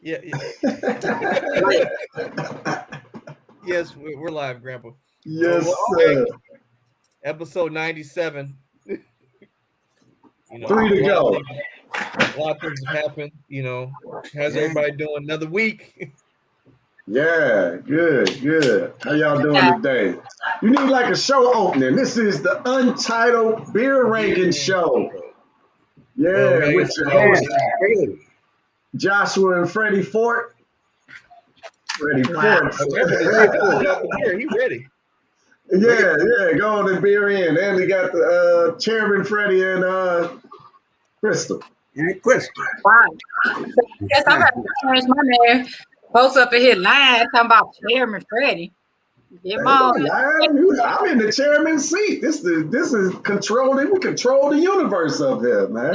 Yeah. Yes, we're live, Grandpa. Yes, Okay. sir. Episode 97. Three to go. A lot of things have happened. How's everybody doing? Another week. Yeah, good. How y'all doing today? You need like a show opening. This is the Untitled Beer Ranking Show. Yeah, with your host Joshua and Freddie Fort. Freddie Fort. He ready. Yeah, go on the beer in. And we got the Chairman Freddie and Crystal. And Crystal. Wow. Yes, I'm going to change my name. Folks up in here lying, talking about Chairman Freddie. Get on. I'm in the chairman's seat. This is controlling. We control the universe up here, man.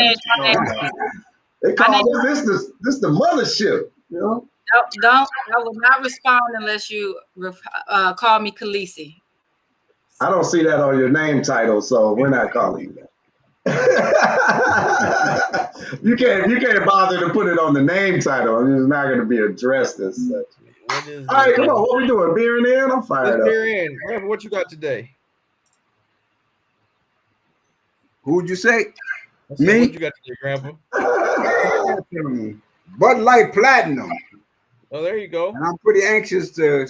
They call this the mothership. You know. Don't. I will not respond unless you call me Khaleesi. I don't see that on your name title, so we're not calling you that. you can't bother to put it on the name title. It's not going to be addressed as such. All right, come on. What we doing? Beer in? I'm fired up. Beer in. Grandpa, what you got today? Who'd you say? Me? What you got today, Grandpa? Bud Light Platinum. Oh, there you go. And I'm pretty anxious to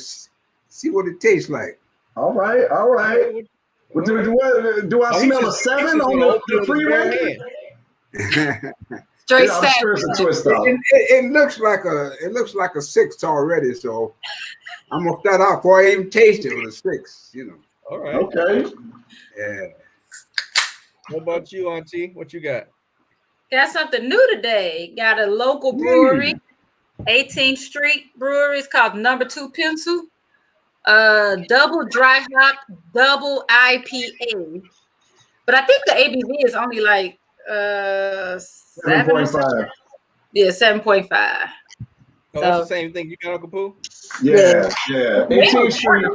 see what it tastes like. All right. Do I smell a 7 on the freeway? Straight I'm sure it's a twist off. It looks like a 6 already, so I'm gonna start out before I even taste it with a 6. All right. Okay. Yeah. What about you, Auntie? What you got? Got something new today. Got a local brewery, 18th Street Brewery. It's called Number 2 Pencil. Double dry hop, double IPA. But I think the ABV is only like 7.5. Yeah, 7.5. Oh, that's the same thing you got, Uncle Pooh? Yeah. 18th Street.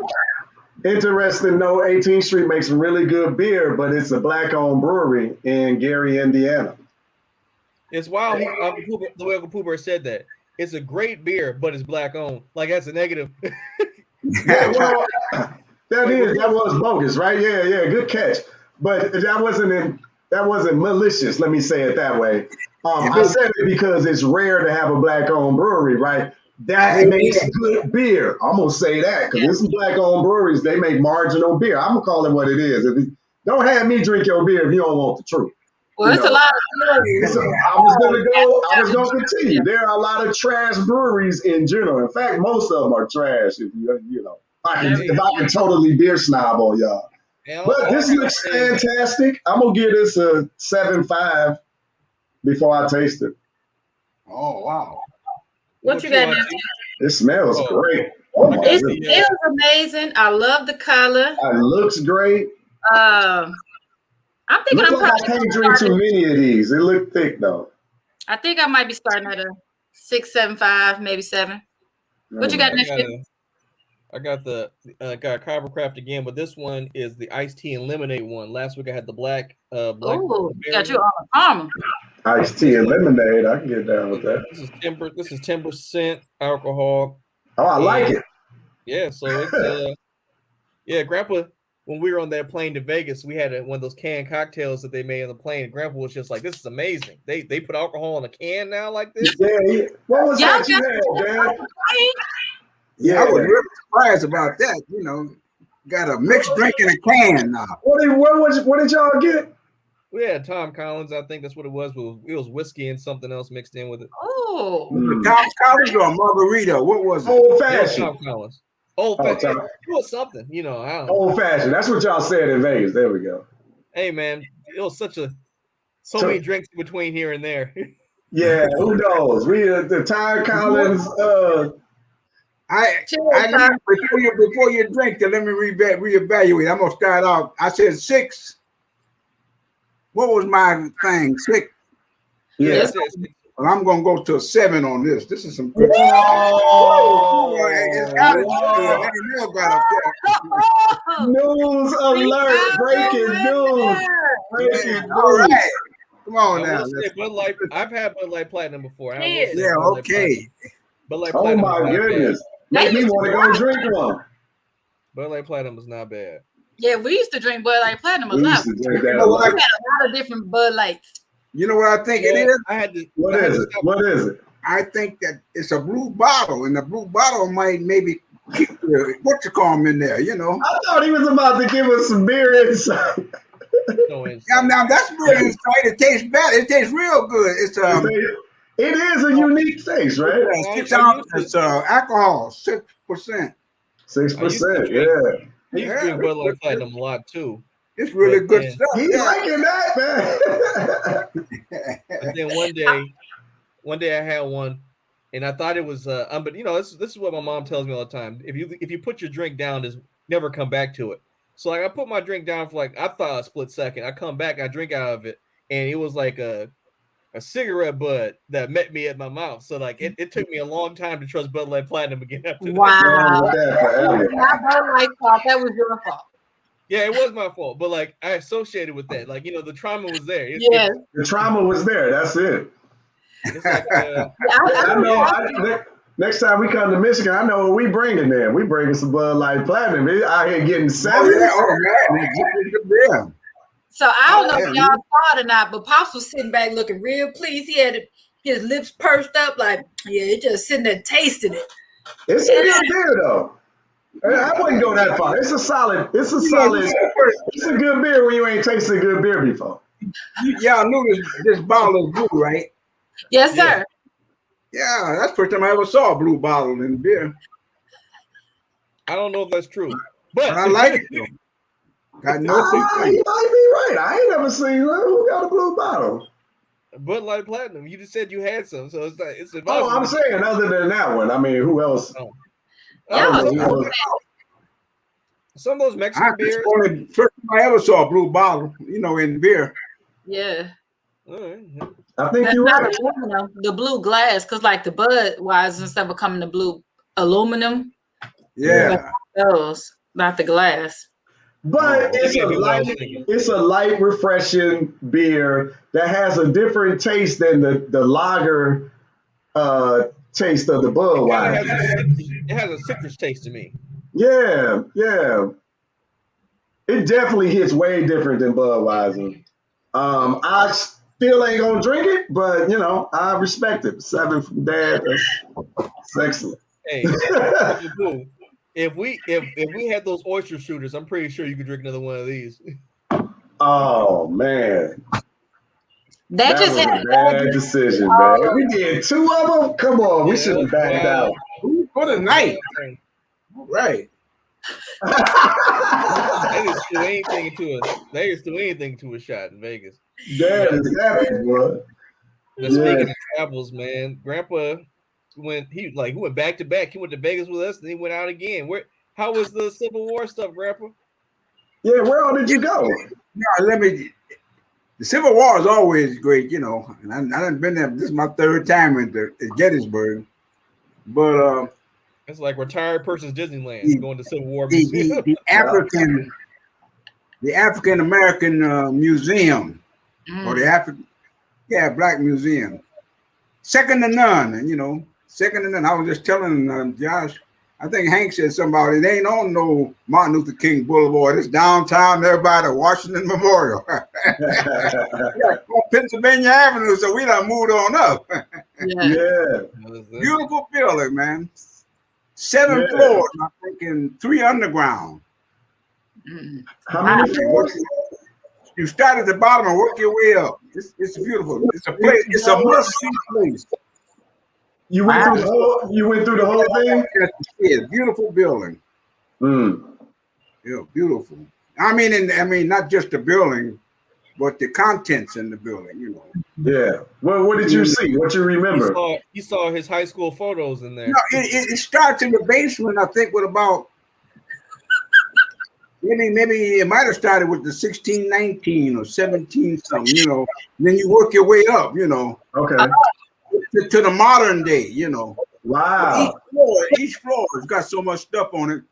Interesting note, 18th Street makes some really good beer, but it's a black-owned brewery in Gary, Indiana. It's wild. The way Uncle Pooh said that. It's a great beer, but it's black-owned. Like, that's a negative. Yeah, well, that was bogus, right? Yeah, good catch. But that wasn't malicious. Let me say it that way. I said it because it's rare to have a black-owned brewery, right? That makes good beer. I'm gonna say that because there's some black-owned breweries. They make marginal beer. I'm gonna call it what it is. Don't have me drink your beer if you don't want the truth. Well, it's a lot of I was gonna continue. There are a lot of trash breweries in general. In fact, most of them are trash. If if I can totally beer snob on y'all. But this looks fantastic. I'm gonna give this a 7.5 before I taste it. Oh wow! What you got now? It smells great. It smells amazing. I love the color. It looks great. I'm thinking I can't drink too many of these. They look thick though. I think I might be starting at a 6.75, maybe 7. What you got next? I got Carvercraft again, but this one is the iced tea and lemonade one. Last week I had the black. Oh, got you on the palm. Iced tea and lemonade. I can get down with that. This is 10% alcohol. Oh, I like it. Yeah, so it's Grandpa. When we were on that plane to Vegas, we had one of those canned cocktails that they made on the plane. Grandpa was just like, "This is amazing. They put alcohol in a can now like this." Yeah. What was that you had, Dad? Yeah, I was really surprised about that. Got a mixed drink in a can now. What did y'all get? We had Tom Collins. I think that's what it was. It was whiskey and something else mixed in with it. Oh, Tom Collins or a margarita? What was it? Old fashioned. Tom Collins. Old fashioned. It was something, I don't know. Old fashioned. That's what y'all said in Vegas. There we go. Hey man, it was so many drinks in between here and there. Yeah, who knows? We the Tom Collins. Before you drink, let me reevaluate. I'm gonna start off. I said 6. What was my thing? 6. Yeah. Well, I'm gonna go to a 7 on this. This is some good stuff. News alert! Breaking news! All right, come on now. Bud Light. I've had Bud Light Platinum before. Yeah, okay. Bud Light Oh Platinum my is not goodness. They Make me used to want to go drink one. bad. Bud Light Platinum is not bad. Yeah, we used to drink Bud Light Platinum a We lot. used to drink You that know a what We lot. had a lot of different Bud Lights. You know what I think it Yeah, is? I had to. What I had is to it? stop. What is it? I think that it's a blue bottle, and the blue bottle might maybe keep the what you call them in there. You know. I thought he was about to give us some beer insight. No Now, insight. now that's really insight. It tastes better. It tastes real good. It's It is a unique taste, right? I 6 used ounces. to- It's alcohol, 6%. 6%. drink- Yeah. I used to drink Bud Light Platinum a lot too. It's really But good then- stuff. He Yeah. liking that, man. But then one day I had one, and I thought it was but this is what my mom tells me all the time. If you put your drink down, just never come back to it. So like I put my drink down for I thought a split second. I come back, I drink out of it, and it was like a cigarette butt that met me at my mouth. So like it took me a long time to trust Bud Light Platinum again after that. Wow. With that forever. Not Bud Light fault. That was your fault. Yeah, it was my fault, but like I associated with that. Like the trauma was there. Yes. The trauma was there. That's it. It's like Yeah, I know. Next time we come to Michigan, I know what we bringing there. We bringing some Bud Light Platinum. We out here getting Oh, seven. yeah. Oh, man. Yeah. So I don't know Yeah. if y'all saw it or not, but Pops was sitting back looking real pleased. He had his lips pursed up, like, yeah, he just sitting there tasting it. It's a good beer though. I wouldn't go that far. It's a solid. It's a good beer when you ain't tasted good beer before. Y'all knew this bottle is blue, right? Yes, Yeah. sir. Yeah, that's the first time I ever saw a blue bottle in beer. I don't know if that's true, but But I like it though. Got no You complaint. might be right. I ain't never seen who got a blue bottle. Bud Light Platinum. You just said you had some, so it's Oh, advisable. I'm saying other than that one. I mean, who else? Oh. I don't know Yeah. who else. Some of those Mexican beers. First time I ever saw a blue bottle, in beer. Yeah. All right, yeah. I think That's you're not right. aluminum, the blue glass, because like the Budweiser and stuff are coming to blue aluminum. Yeah. Those, not the glass. But Maybe I knew what I was thinking. it's a light, refreshing beer that has a different taste than the lager taste of the Budweiser. It has a citrus taste to me. Yeah. It definitely hits way different than Budweiser. I still ain't gonna drink it, but I respect it. 7 from Dad. That's excellent. Hey, Boo, if we had those oyster shooters, I'm pretty sure you could drink another one of these. Oh man. That just was had a bad decision, man. We did 2 of them. Come on, we should have backed out. For the night. Right. They just threw anything to a shot in Vegas. That is happy, boy. Now, speaking of travels, man, Grandpa he went back to back. He went to Vegas with us, and he went out again. How was the Civil War stuff, Grandpa? Yeah, where all did you go? No, the Civil War is always great, and I done been there. This is my 3rd time at Gettysburg. But It's like retired person's Disneyland, going to Civil War the Museum. African American Museum, or the Black Museum, second to none. Second to none. I was just telling Josh, I think Hank said something about it ain't on no Martin Luther King Boulevard. It's downtown there by the Washington Memorial. Pennsylvania Avenue, so we done moved on up. Yeah. Beautiful building, man. 7 floors, I think, and 3 underground. How many floors? You start at the bottom and work your way up. It's beautiful. It's a place. It's a must-see place. You went through the whole thing? Yeah, beautiful building. Yeah, beautiful. I mean, not just the building, but the contents in the building. Yeah. Well, what did you see? What you remember? You saw his high school photos in there. No, it starts in the basement. I think with about maybe it might have started with the 1619 or 17 something. Then you work your way up. Okay. To the modern day. Wow. Each floor has got so much stuff on it.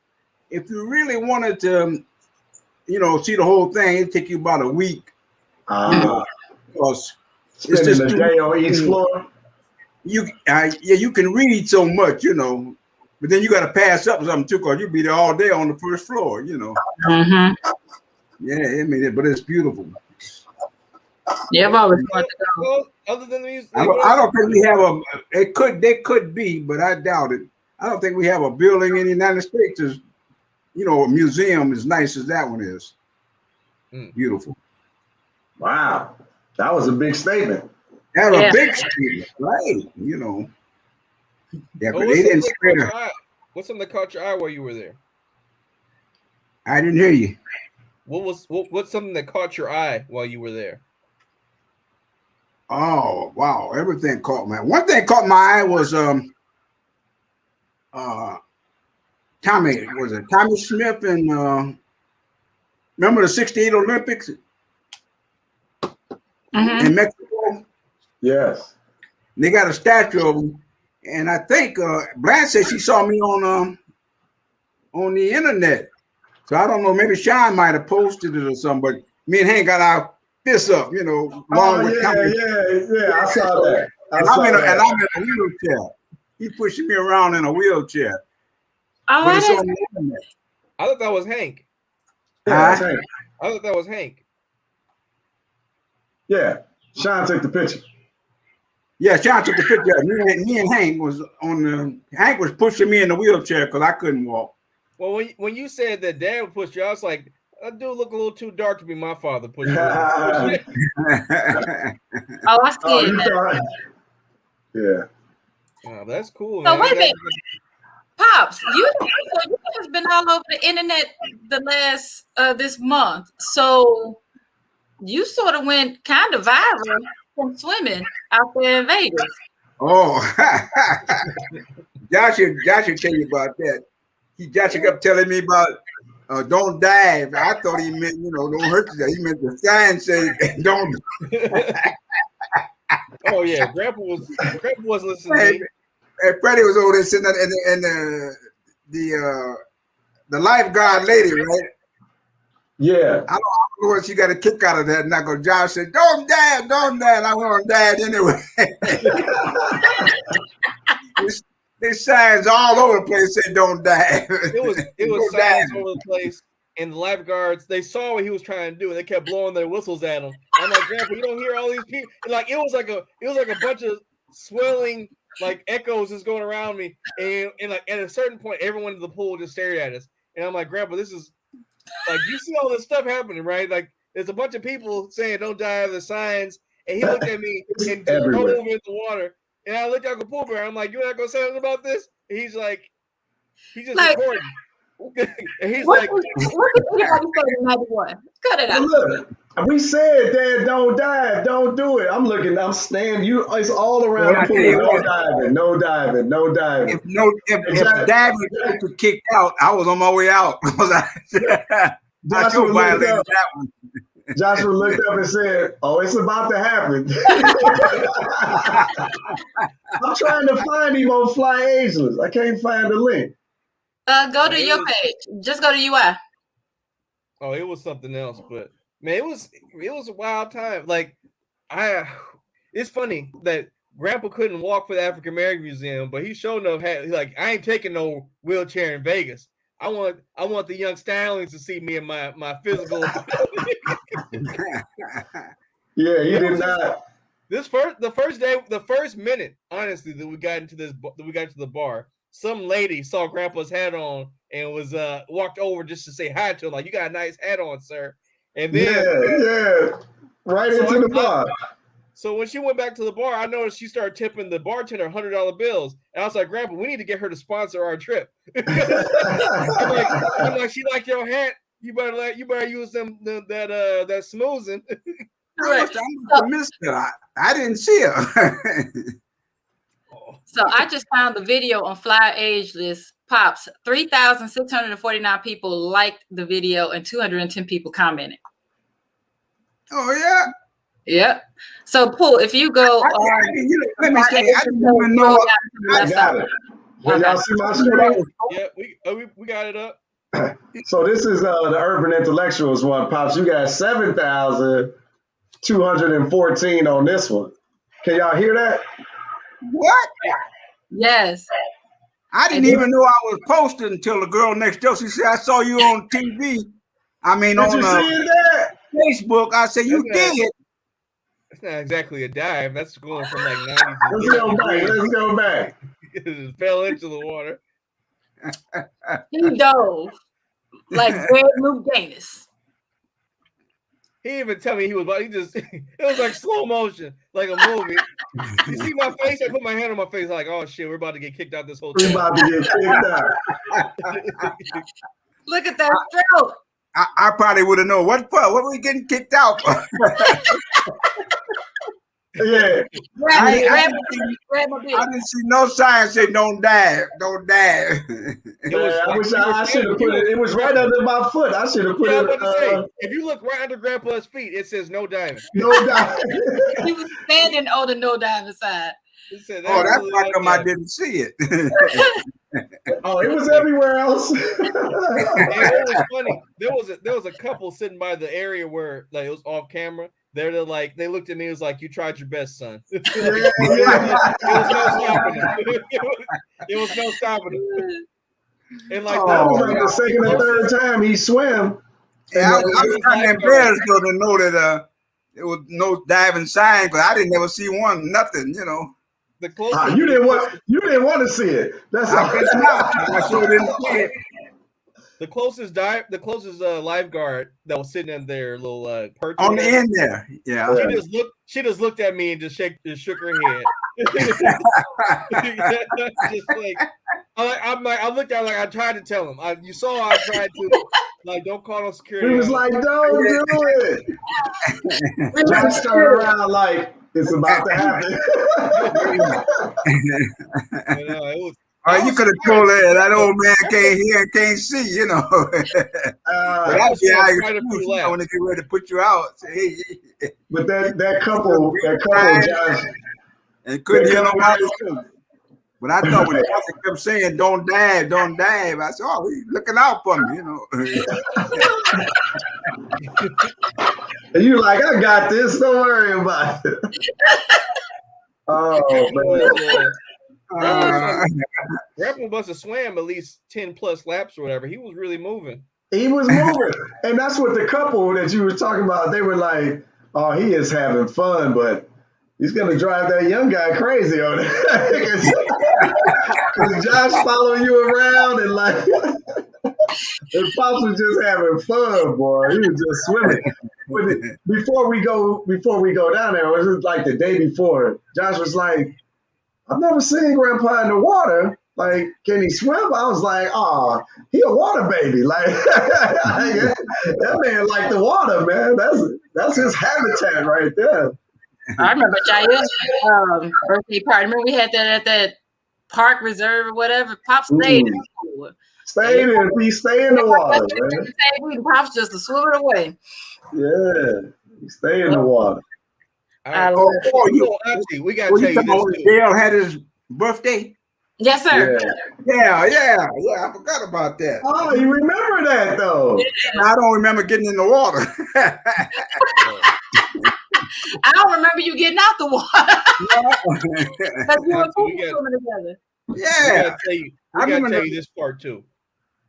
If you really wanted to, see the whole thing, it'd take you about a week. Because Spending a day on each floor? you can read so much, you know, but then you got to pass up something too, because you'll be there all day on the first floor, you know. Mm-hmm. Yeah, I mean, but it's beautiful. Yeah, I've always wanted to go. Well, other than the music, I don't think we have they could be, but I doubt it. I don't think we have a building in the United States as, you know, a museum as nice as that one is. Beautiful. Wow, that was a big statement. That was a big statement, right? You know. Yeah, but they didn't spread it. What's something that caught your eye while you were there? I didn't hear you. What's something that caught your eye while you were there? Oh wow! Everything caught my. One thing caught my eye was Tommy Smith and remember the '68 Olympics in Mexico? Yes. And they got a statue of him, and I think Blanche said she saw me on the internet. So I don't know. Maybe Sean might have posted it or something. But me and Hank got our fists up, you know. Oh yeah. I saw that. And I'm in a wheelchair. He pushing me around in a wheelchair. Oh, but it's on the internet. I thought that was Hank. Yeah, I thought that was Hank. Yeah, Sean took the picture. Yeah, Sean took the picture. Me and Hank was on the. Hank was pushing me in the wheelchair because I couldn't walk. Well, when you said that Dad would push you, I was like, that dude look a little too dark to be my father pushing me. Oh, I see it. Yeah. Oh, that's cool. So man. wait a minute, Pops, you have been all over the internet the last this month. So you sort of went kind of viral from swimming out there in Vegas. Oh, Josh should tell you about that. Josh kept telling me about don't dive. I thought he meant, you know, don't hurt yourself. He meant the sign said don't. Oh yeah, Grandpa was listening to me. And Freddie was over there sitting and the lifeguard lady, right? Yeah. I don't know what she got a kick out of that. And I go, Josh said, don't dive. I want to dive anyway. There's signs all over the place saying don't dive. It was signs all over the place. And the lifeguards, they saw what he was trying to do, and they kept blowing their whistles at him. I'm like, Grandpa, you don't hear all these people? And like it was like a bunch of swelling like echoes just going around me. And like at a certain point, everyone in the pool just stared at us. And I'm like, Grandpa, this is like you see all this stuff happening, right? Like there's a bunch of people saying don't dive, the signs, and he looked at me and just rolled over in the water. And I looked at Uncle Pooh Bear. I'm like, you're not gonna say anything about this? And he's like, he's just recording. And he's like, what did everybody say in 91? Cut it out. Look, we said, Dad, don't dive, don't do it. I'm standing. It's all around the pool. No diving. If diving was kicked out, I was on my way out. Joshua looked up and said, "Oh, it's about to happen." I'm trying to find him on Fly Ageless. I can't find the link. Go to your page. Just go to UI. Oh, it was something else, but man, it was a wild time. Like it's funny that Grandpa couldn't walk for the African American Museum, but he sure enough had like I ain't taking no wheelchair in Vegas. I want the young stallions to see me in my physical. Yeah, he did not. The first minute, honestly, that we got into the bar, some lady saw Grandpa's hat on and was walked over just to say hi to him, like, you got a nice hat on, sir. And then right into the bar. So when she went back to the bar, I noticed she started tipping the bartender $100 bills. And I was like, Grandpa, we need to get her to sponsor our trip. I'm like, she like your hat. You better use that smoothing. Right. I missed her. I didn't see her. So I just found the video on Fly Ageless. Pops, 3,649 people liked the video and 210 people commented. Oh yeah. Yep. So, Pooh, if you go, let me say, I didn't even know. I got it. Y'all see my screen? Yeah, we got it up. So this is the Urban Intellectuals one, Pops. You got 7,214 on this one. Can y'all hear that? What? Yes. I didn't even know I was posted until the girl next door. She said, I saw you on TV. I mean, Did on you see that? Facebook. I said, you That's did. That's not exactly a dive. That's going from like 90 to Let's go back. Let's go back. It just fell into the water. He dove like Greg Louganis. He didn't even tell me he was. He just. It was like slow motion, like a movie. You see my face? I put my hand on my face, like, oh shit, we're about to get kicked out this hotel. We're about to get kicked out. Look at that throat. I probably would have known what were we getting kicked out for? Yeah. I didn't see no sign say don't dive, don't dive. I wish I should have put it. It was right under my foot. I should have put I it. was about to say, if you look right under Grandpa's feet, it says no diving. No diving. He was standing on the no diving side. Said, oh, that's why I didn't see it. Oh, it was everywhere else. It was funny. There was a couple sitting by the area where like it was off camera. They looked at me. It was like, you tried your best, son. It was no stopping him. And like that was like the second or third time he swam. Yeah, I was kind of embarrassed though to know that there was no diving sign, because I didn't ever see one, nothing, you know. The closest you didn't want to see it. That's I sure didn't see it. The closest lifeguard that was sitting in their little perch on the end there. Yeah. She just looked at me and just shook her head. Just like I looked at her like I tried to tell him. I tried to like don't call on security. He was like, don't do it. Just turn around like it's about to happen. It was. You could have told her that old man can't hear and can't see, you know. That's how you want to get ready to put you out. But that couple, Josh, and couldn't hear nobody. But I thought when the kept saying, don't dive, I said, oh, he's looking out for me, you know. And you like, I got this, don't worry about it. Oh, man. Grandpa must have swam at least 10 plus laps or whatever. He was really moving. He was moving. And that's what the couple that you were talking about, they were like, oh, he is having fun, but he's going to drive that young guy crazy on it. Because Josh following you around and like, and Pops was just having fun, boy. He was just swimming. But before we go down there, it was like the day before, Josh was like, I've never seen Grandpa in the water. Like, can he swim? I was like, oh, he a water baby. Like, that man like the water, man. That's his habitat right there. I remember Jair's birthday party. Remember we had that at that park reserve or whatever. Pop stayed in the pool. We stay in the water, man. Pop's just swimming away. Yeah, we stay in the water. We got to tell you this. Dale had his birthday. Yes, sir. Yeah. I forgot about that. Oh, you remember that though? I don't remember getting in the water. I don't remember you getting out the water. Because we were swimming together. Yeah. We got to tell you this part too.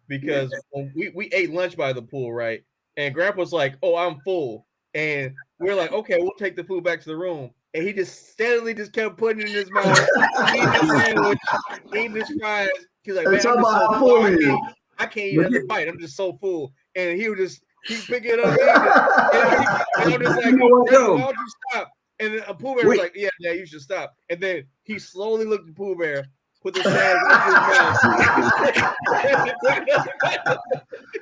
Because when we ate lunch by the pool, right? And Grandpa's like, oh, I'm full. And we're like, okay, we'll take the food back to the room. And he just steadily just kept putting it in his mouth, eating his sandwich, eating his fries. He's like, man, I'm just so full. I can't eat another bite. I'm just so full. And he would just keep picking it up. And I'm just like, why would you stop? And then Pooh Bear was like, yeah, you should stop. And then he slowly looked at Pooh Bear, put the sandwich in his mouth.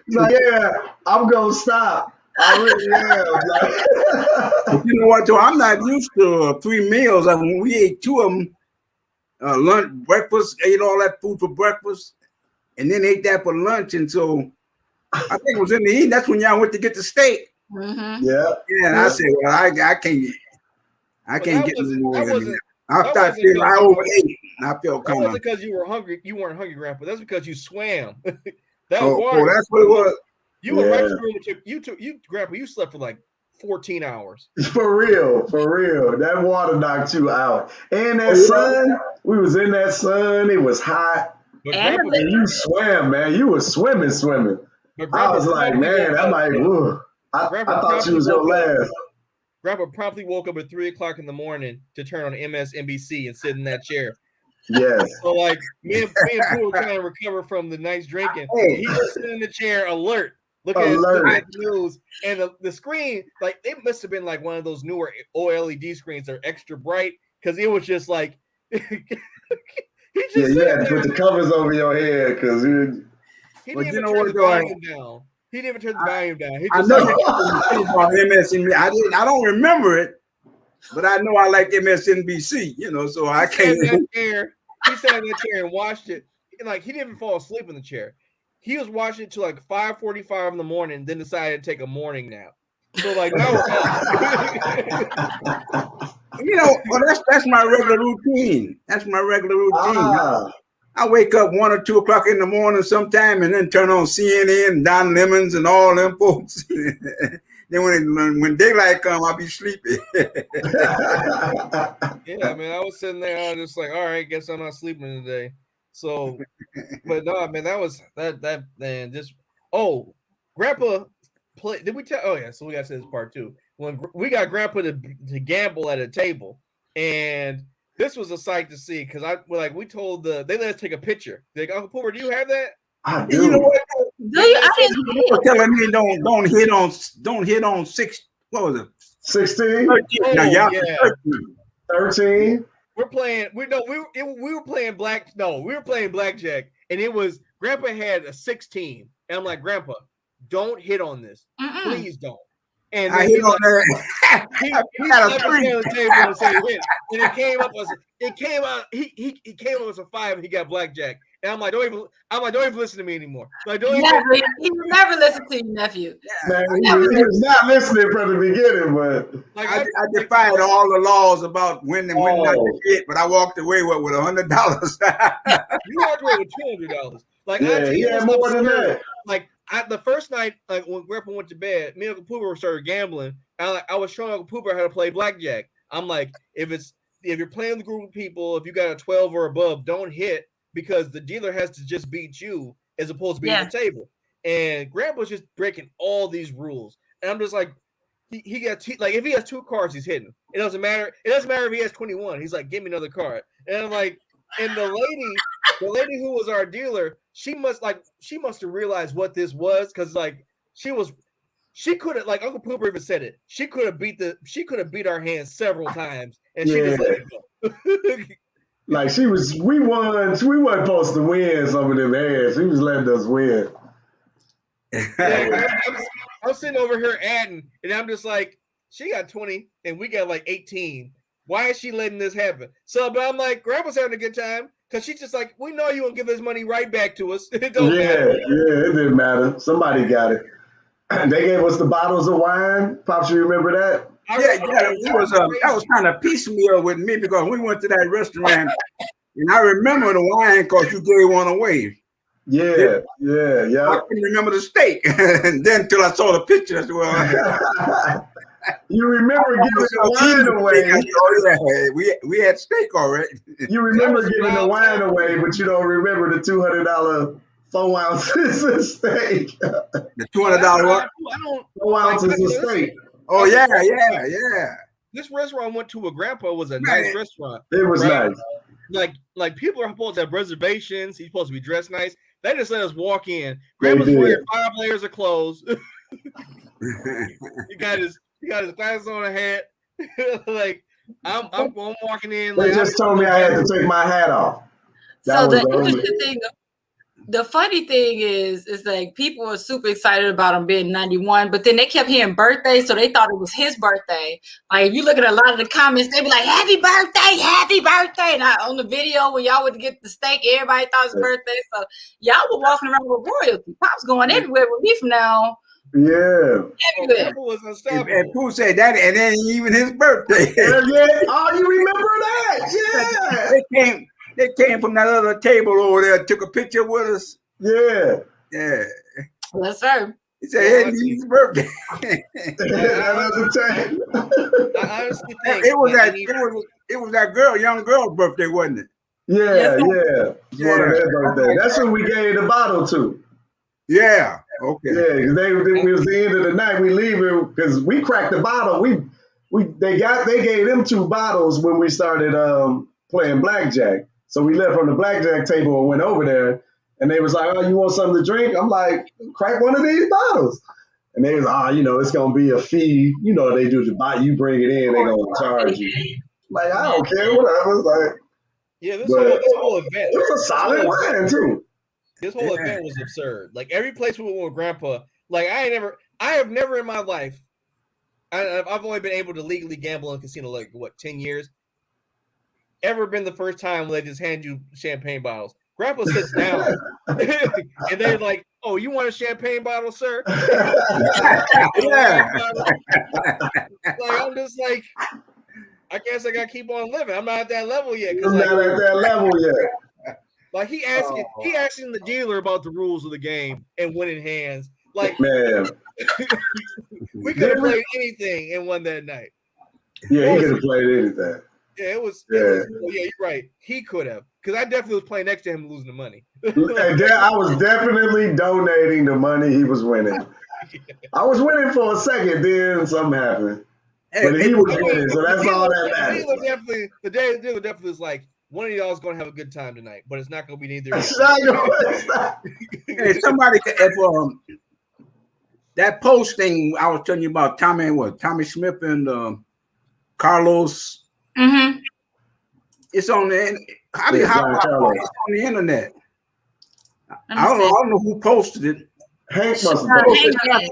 Like, yeah, I'm going to stop. I really am. You know what, Joe? I'm not used to 3 meals. I mean, we ate 2 of them, lunch, breakfast, ate all that food for breakfast, and then ate that for lunch. And so I think it was in the evening. That's when y'all went to get the steak. Mm-hmm. Yeah. And I said, well, I can't get no more. I started feeling I overate. I felt kind of. That wasn't because you were hungry. You weren't hungry, Grandpa. That's because you swam. That water. Oh, that's what it was. You were right in the room with you, Grandpa. You slept for like 14 hours. For real. That water knocked you out. And that sun, we was in that sun. It was hot. But And Grandpa, And you swam, man. You was swimming. but I Grandpa was like, promptly man, woke I'm up. like, whoa. I Grandpa thought you promptly was gonna woke up. last. Grandpa promptly woke up at 3 o'clock in the morning to turn on MSNBC and sit in that chair. Yes. So like me and Pooh were trying to recover from the night's drinking. Hey. He's just sitting in the chair, alert, looking at the news, and the screen, like it must have been like one of those newer OLED screens that are extra bright because it was just like he just you had to put the covers over your head because he didn't even turn the volume down. He didn't even turn the volume down. He I just know about MSNBC. I don't remember it, but I know I like MSNBC. So I can't. He sat in that chair and watched it. And like he didn't even fall asleep in the chair. He was watching it till like 5:45 in the morning, then decided to take a morning nap. So like that was that's my regular routine. I wake up 1 or 2 o'clock in the morning sometime, and then turn on CNN, Don Lemons, and all them folks. Then when daylight come, I'll be sleepy. Yeah, man, I was sitting there, I was just like, all right, guess I'm not sleeping today. So, but no, man, that was that man. Just Grandpa play. Did we tell? Oh yeah, so we got to say this part too. When we got Grandpa to gamble at a table, and this was a sight to see because we told they let us take a picture. They go, Uncle Pooper, do you have that? I do. You know what? Do you? I didn't You were telling me don't hit on 6. What was it? 16? 13. No, yeah. 13. We were playing blackjack, and it was Grandpa had a 16, and I'm like, Grandpa, don't hit on this, please don't. And I hit on that. He slapped his hand on the table and said hit, and it came up he came up as a 5, and he got blackjack. And I'm like, don't even listen to me anymore. Like, he never listened to you, nephew. Man, he was not listening from the beginning, but like I defied all the laws about when not to hit, but I walked away with $100. You walked away with $200. Like, yeah, he had more than that. Like, the first night, like when Grandpa went to bed, me and Uncle Pooper started gambling. I was showing Uncle Pooper how to play blackjack. I'm like, if you're playing with a group of people, if you got a 12 or above, don't hit, because the dealer has to just beat you as opposed to beating the table. And Grandpa's just breaking all these rules. And I'm just like, he got like, if he has 2 cards, he's hitting. It doesn't matter if he has 21. He's like, give me another card. And I'm like, and the lady who was our dealer, she must have realized what this was, because like she could have, like Uncle Pooper even said it, she could have beat our hands several times, and she just let it go. Like we weren't supposed to win some of them hands. She was letting us win. Yeah, I'm sitting over here adding, and I'm just like, she got 20 and we got like 18. Why is she letting this happen? So, but I'm like, Grandpa's having a good time, because she's just like, we know you won't give this money right back to us. It don't matter. Yeah, it didn't matter. Somebody got it. They gave us the bottles of wine. Pops, you remember that? That was kind of piecemeal with me, because we went to that restaurant, and I remember the wine because you gave one away. Yeah. I couldn't remember the steak, and then until I saw the picture, I said, well. You remember giving the wine away. We had steak already. You remember giving the wine away, but you don't remember the $200 4 ounces of steak. The $200 what? 4 ounces of steak. Oh, yeah. This restaurant I went to with Grandpa was a nice restaurant. It was nice. Like people are supposed to have reservations. He's supposed to be dressed nice. They just let us walk in. Grandpa's wearing 5 layers of clothes. He got his glasses on, a hat. Like I'm walking in. They just told me I had to take my hat off. So the interesting thing, the funny thing is like people were super excited about him being 91, but then they kept hearing birthday, so they thought it was his birthday. Like if you look at a lot of the comments, they be like, "Happy birthday, happy birthday!" And on the video when y'all would get the steak, everybody thought it was birthday. So y'all were walking around with royalty. Pop's going everywhere with me from now on. Yeah. Everywhere. And Pooh said that, and then even his birthday. Yeah. Oh, you remember that? Yeah. They came from that other table over there, took a picture with us. Yeah. Yeah. Yes, sir. He said, "Hey, it's birthday." I honestly think it was that girl, young girl's birthday, wasn't it? Yeah. It's one of their birthdays. That's who we gave the bottle to. Yeah. Okay. Yeah, because we was the end of the night. We leaving because we cracked the bottle. They gave them 2 bottles when we started playing blackjack. So we left from the blackjack table and went over there, and they was like, "Oh, you want something to drink?" I'm like, "Crack one of these bottles." And they was, it's gonna be a fee. They do you bring it in, they gonna charge you. Like, I don't care, whatever. It's like, this whole event. It was a solid wine too. This whole event was absurd. Like every place we went with Grandpa, like I have never in my life, I've only been able to legally gamble in a casino like 10 years. Ever been the first time when they just hand you champagne bottles? Grandpa sits down and they're like, "Oh, you want a champagne bottle, sir?" Yeah. Like I'm just like, I guess I gotta keep on living. I'm not at that level yet. I'm not at that level yet. Like he asking the dealer about the rules of the game and winning hands. Like, man, we could have played anything and won that night. Yeah, he could have played anything. Yeah, it was. You're right. He could have, because I definitely was playing next to him losing the money. I was definitely donating the money he was winning. I was winning for a second, then something happened. But he was winning, so that's all that matters. The dealer definitely was like, one of y'all is going to have a good time tonight, but it's not going to be neither. Hey, somebody, if that posting I was telling you about, Tommy Smith and Carlos. Mm-hmm. It's on the. How do you it's on the internet? I don't know who posted it. Hank must have posted it.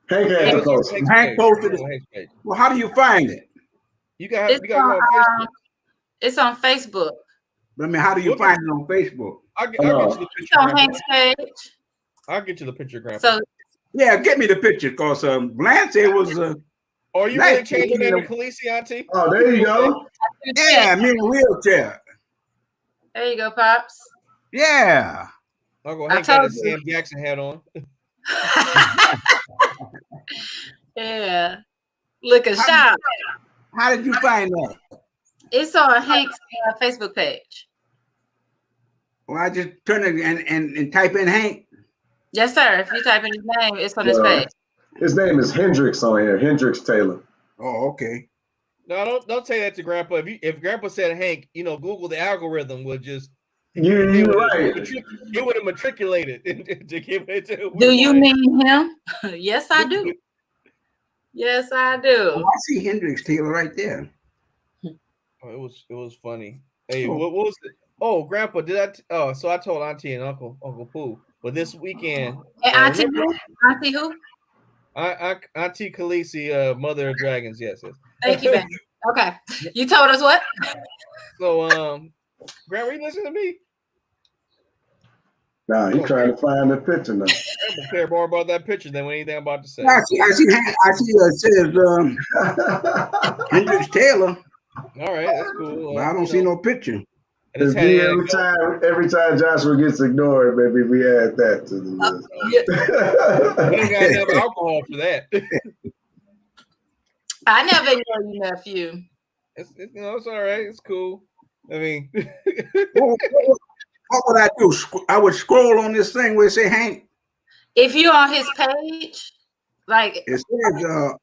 Hank had to post it. Hank posted it. Well, how do you find it? You got to go on Facebook. It's on Facebook. But I mean, how do you find it on Facebook? I'll get you the picture. It's on Hank's page. I'll get you the picture, Grandpa. So, yeah, get me the picture, because Blanche was. Are you really changing your name to Khaleesi, Auntie? Oh, there you go. Yeah, I'm in a wheelchair. There you go, Pops. Yeah. Uncle Hank got his Sam Jackson hat on. Yeah. Look a shot. How did you find that? It's on Hank's Facebook page. Well, I just turn it and type in Hank. Yes, sir. If you type in his name, it's on his page. His name is Hendrix on here. Hendrix Taylor. Oh, okay. No, don't say that to Grandpa. If Grandpa said Hank, Google the algorithm would just. You're right. It would have matriculated to give it to. Do you mean him? Yes, I do. Yes, I do. Oh, I see Hendrix Taylor right there. Oh, it was funny. Hey, what was it? Oh, Grandpa, so I told Auntie and Uncle Pooh, but this weekend. Hey, Auntie who? Auntie who? Auntie Khaleesi, Mother of Dragons. Yes. Thank you, baby. Okay. You told us what? So, Grandpa, you listen to me? Nah, he's trying to find the picture now. I care more about that picture than anything I'm about to say. I see it says Hendrix Taylor. All right, that's cool. I don't see no picture. Every time Joshua gets ignored, maybe we add that to the list. We don't got enough alcohol for that. I never ignored you, nephew. It's all right. It's cool. I mean, what would I do? I would scroll on this thing where it say Hank. If you're on his page, like it says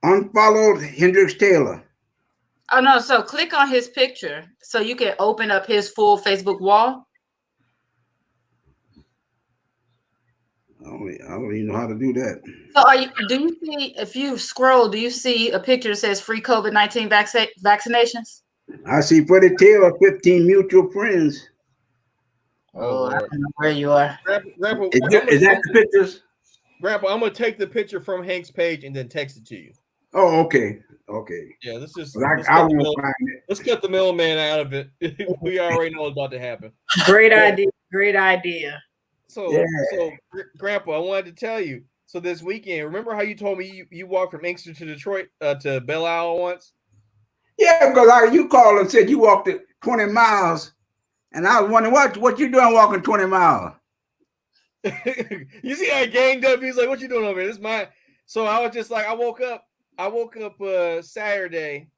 unfollowed Hendrix Taylor. Oh no, so click on his picture so you can open up his full Facebook wall. I don't even know how to do that. So do you see, if you scroll, do you see a picture that says free COVID-19 vaccinations? I see Freddie Taylor, 15 mutual friends. Oh, I don't know where you are. Grandpa, is that the pictures? Grandpa, I'm gonna take the picture from Hank's page and then text it to you. Oh, okay. Okay. Yeah, let's cut the middleman out of it. We already know what's about to happen. Great idea. Great idea. So Grandpa, I wanted to tell you. So this weekend, remember how you told me you walked from Inkster to Detroit to Belle Isle once? Yeah, because you called and said you walked 20 miles, and I was wondering what you doing walking 20 miles. You see, I ganged up. He's like, "What you doing over here? This is mine." So I was just like, I woke up Saturday,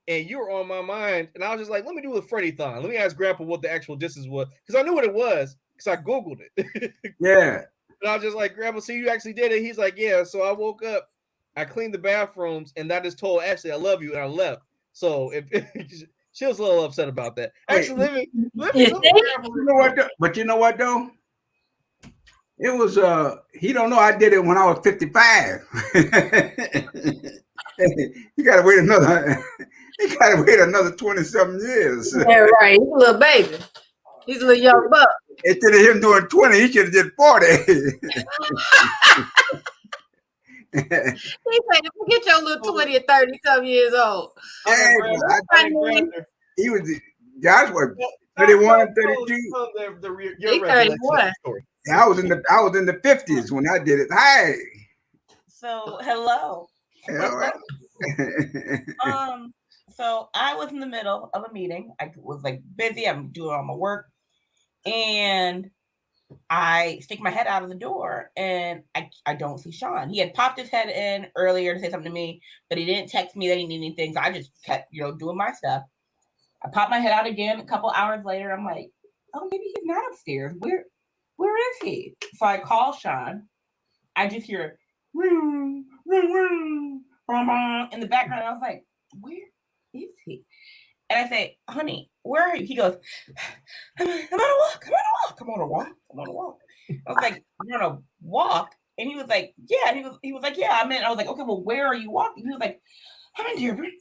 and you were on my mind, and I was just like, let me do a Freddy-thon. Let me ask Grandpa what the actual distance was, because I knew what it was, because I Googled it. Yeah. And I was just like, Grandpa, see, you actually did it. He's like, yeah. So I woke up, I cleaned the bathrooms, and I just told Ashley, I love you, and I left. So if she was a little upset about that. Actually, let me you know what? But you know what though? It was he don't know I did it when I was 55. You gotta wait another 20-something years. Yeah, right. He's a little baby. He's a little young buck. Instead of him doing 20, he should have did 40. He said, forget your little 20 or 30 some years old. Yeah, he was Josh was 31, 32. He's 31. Yeah, I was in the 50s when I did it. Hi. So hello. Yeah, all right. So I was in the middle of a meeting. I was like busy. I'm doing all my work, and I stick my head out of the door, and I don't see Sean. He had popped his head in earlier to say something to me, but he didn't text me that he needed anything. So I just kept, doing my stuff. I popped my head out again. A couple hours later, I'm like, oh, maybe he's not upstairs. Where is he? So I call Sean. I just hear in the background. I was like, where is he? And I say, honey, where are you? He goes, I'm on a walk. I was like, you're on a walk? And he was like, yeah. And he was like, yeah, I'm in. I was like, okay, well, where are you walking? He was like, I'm in Dearborn.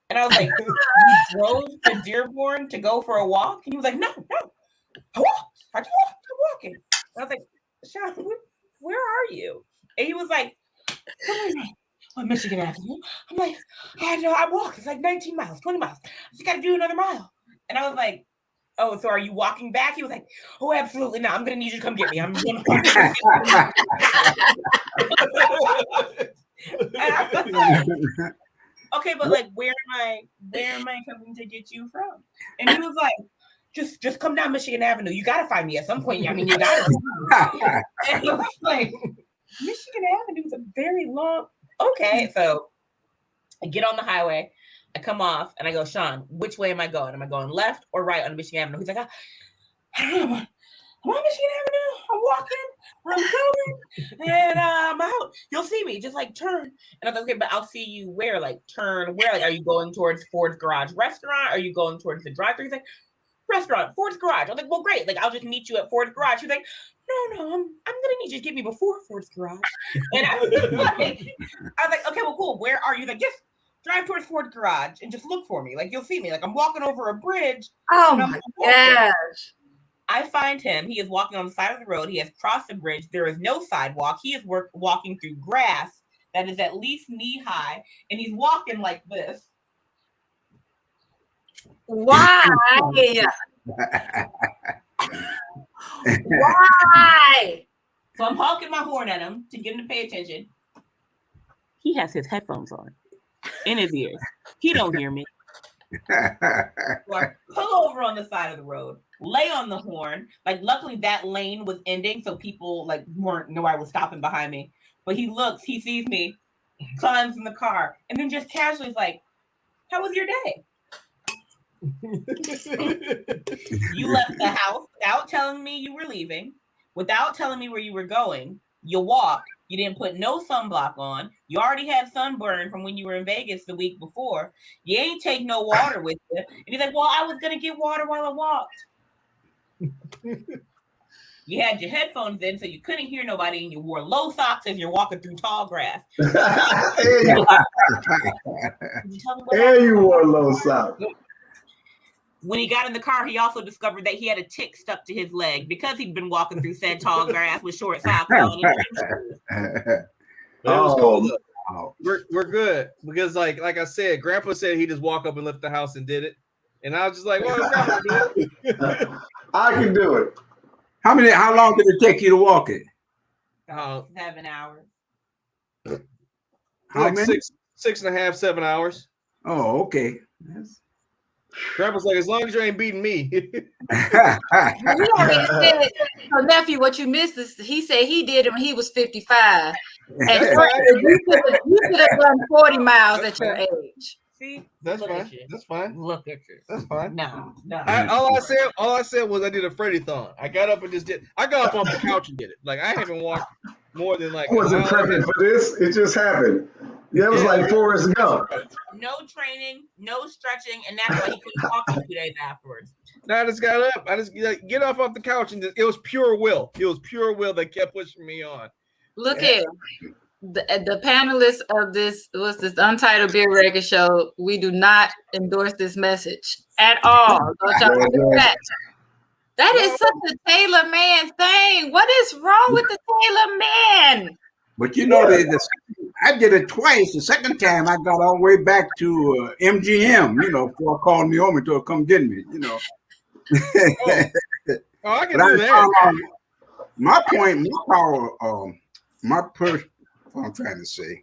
And I was like, you drove to Dearborn to go for a walk? And he was like, no, I walked. I'm walking. And I was like, Sean, where are you? And he was like, on Michigan Avenue. I'm like, I walked. It's like 19 miles, 20 miles. I just got to do another mile. And I was like, oh, so are you walking back? He was like, oh, absolutely not. I'm going to need you to come get me. I'm going to come get you. And I was like, okay, but like, where am I coming to get you from? And he was like, just come down Michigan Avenue. You got to find me at some point. I mean, you got to. And I was like, Michigan Avenue is a very long. Okay, so I get on the highway, I come off, and I go, Sean, which way am I going? Am I going left or right on Michigan Avenue? He's like, I don't know. I'm on Michigan Avenue. I'm walking. I'm going, and I'm out. You'll see me. Just like turn. And I was like, okay, but I'll see you where? Like turn where? Like, are you going towards Ford's Garage Restaurant? Are you going towards the drive-thru? He's like, restaurant, Ford's Garage. I was like, well, great. Like, I'll just meet you at Ford's Garage. He's like, no, I'm gonna need you to get me before Ford's Garage. And I was like, okay, well, cool. Where are you? Like, just drive towards Ford's Garage and just look for me. Like, you'll see me. Like, I'm walking over a bridge. Oh my gosh. I find him. He is walking on the side of the road. He has crossed the bridge. There is no sidewalk. He is walking through grass that is at least knee high, and he's walking like this. Why? Why? So I'm honking my horn at him to get him to pay attention. He has his headphones on in his ears. He don't hear me. So I pull over on the side of the road, lay on the horn. Like, luckily that lane was ending, so people like nobody was stopping behind me. But he looks, he sees me, climbs in the car, and then just casually is like, "How was your day?" You left the house without telling me you were leaving, without telling me where you were going. You walked. You didn't put no sunblock on. You already had sunburn from when you were in Vegas the week before. You ain't take no water with you. And he's like, well, I was going to get water while I walked. You had your headphones in, so you couldn't hear nobody, and you wore low socks as you're walking through tall grass. And you wore low socks. When he got in the car, he also discovered that he had a tick stuck to his leg because he'd been walking through said tall grass with short socks on. It was cold. We're good because, like I said, Grandpa said he just walk up and left the house and did it, and I was just like, "Well, Grandpa, do it." I can do it. How long did it take you to walk it? 7 hours. How like many? 6.5, 7 hours. Oh, okay. Grandpa's like, as long as you ain't beating me. He already said, so nephew, what you missed is he said he did it when he was 55. And you could have done 40 miles at your age. See, That's look fine. at you. That's fine. Look at you. That's fine. No. All I said was I did a Freddy-thon. I got up and just did. I got up off the couch and did it. Like I haven't walked more than like. I wasn't prepping for this. It just happened. Yeah, it was like Forrest Gump. No training, no stretching, and that's why he couldn't walk for 2 days afterwards. No, I just got up. I just get off the couch and it was pure will. It was pure will that kept pushing me on. Look here. The panelists of this Untitled Beer Record Show, we do not endorse this message at all. Don't y'all do that. That is such a Taylor Man thing. What is wrong with the Taylor Man? But you know, I did it twice. The second time I got all the way back to MGM, before calling me home to come get me, I can do that. My point, what I'm trying to say,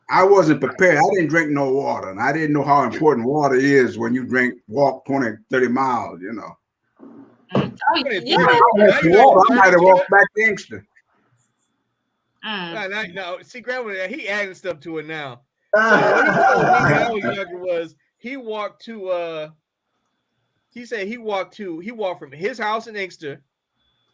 I wasn't prepared. I didn't drink no water, and I didn't know how important water is when you walk 20, 30 miles, Oh, yeah. I might have walked back to Inkster. No, see, Grandma, he added stuff to it now. So what he told me when I was younger was he walked from his house in Inkster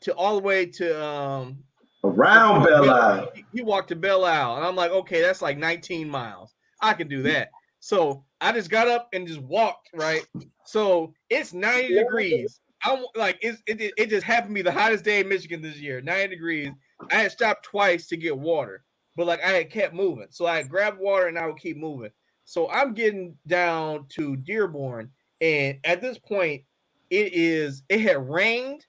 to all the way to around Belle Isle. He walked to Belle Isle, and I'm like, okay, that's like 19 miles. I can do that. So I just got up and just walked, right? So it's 90 degrees. I'm like, it just happened to be the hottest day in Michigan this year, 90 degrees. I had stopped twice to get water, but like I had kept moving. So I had grabbed water and I would keep moving. So I'm getting down to Dearborn, and at this point, it had rained,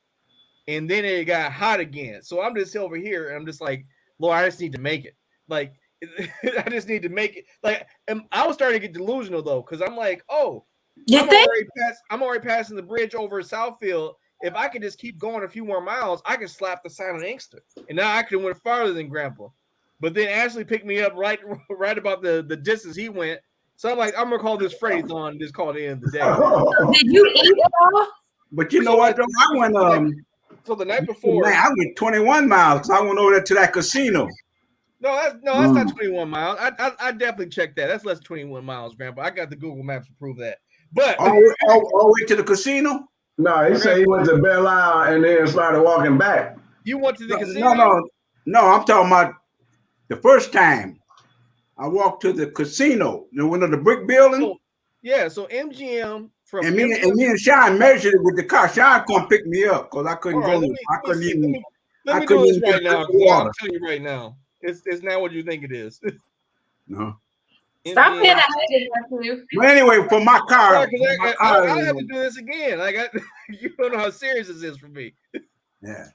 and then it got hot again. So I'm just over here, and I'm just like, Lord, I just need to make it. Like, I just need to make it. Like, and I was starting to get delusional though, because I'm like, oh, I'm already passing the bridge over Southfield. If I could just keep going a few more miles, I could slap the sign on Inkster, and now I could have went farther than Grandpa. But then Ashley picked me up right about the distance he went. So I'm like, I'm gonna call this Freddy-thon and just call it the end of the day. Did you eat it all? But you know what? Though? I went. So the night before, I went 21 miles because I went over there to that casino. No, that's not 21 miles. I definitely checked that. That's less than 21 miles, Grandpa. I got the Google Maps to prove that. But all the way to the casino? No, he said he went to Belle Isle and then started walking back. You went to the casino? No. I'm talking about the first time I walked to the casino. The one of the brick building. So MGM from and me and Sean measured it with the car. Sean come pick me up because I couldn't go. I couldn't even. Let me do this right now. I'm telling you right now, it's not what you think it is. No. Stop being a Well, anyway, for my car, I have to do this again. Like you don't know how serious this is for me. Yeah,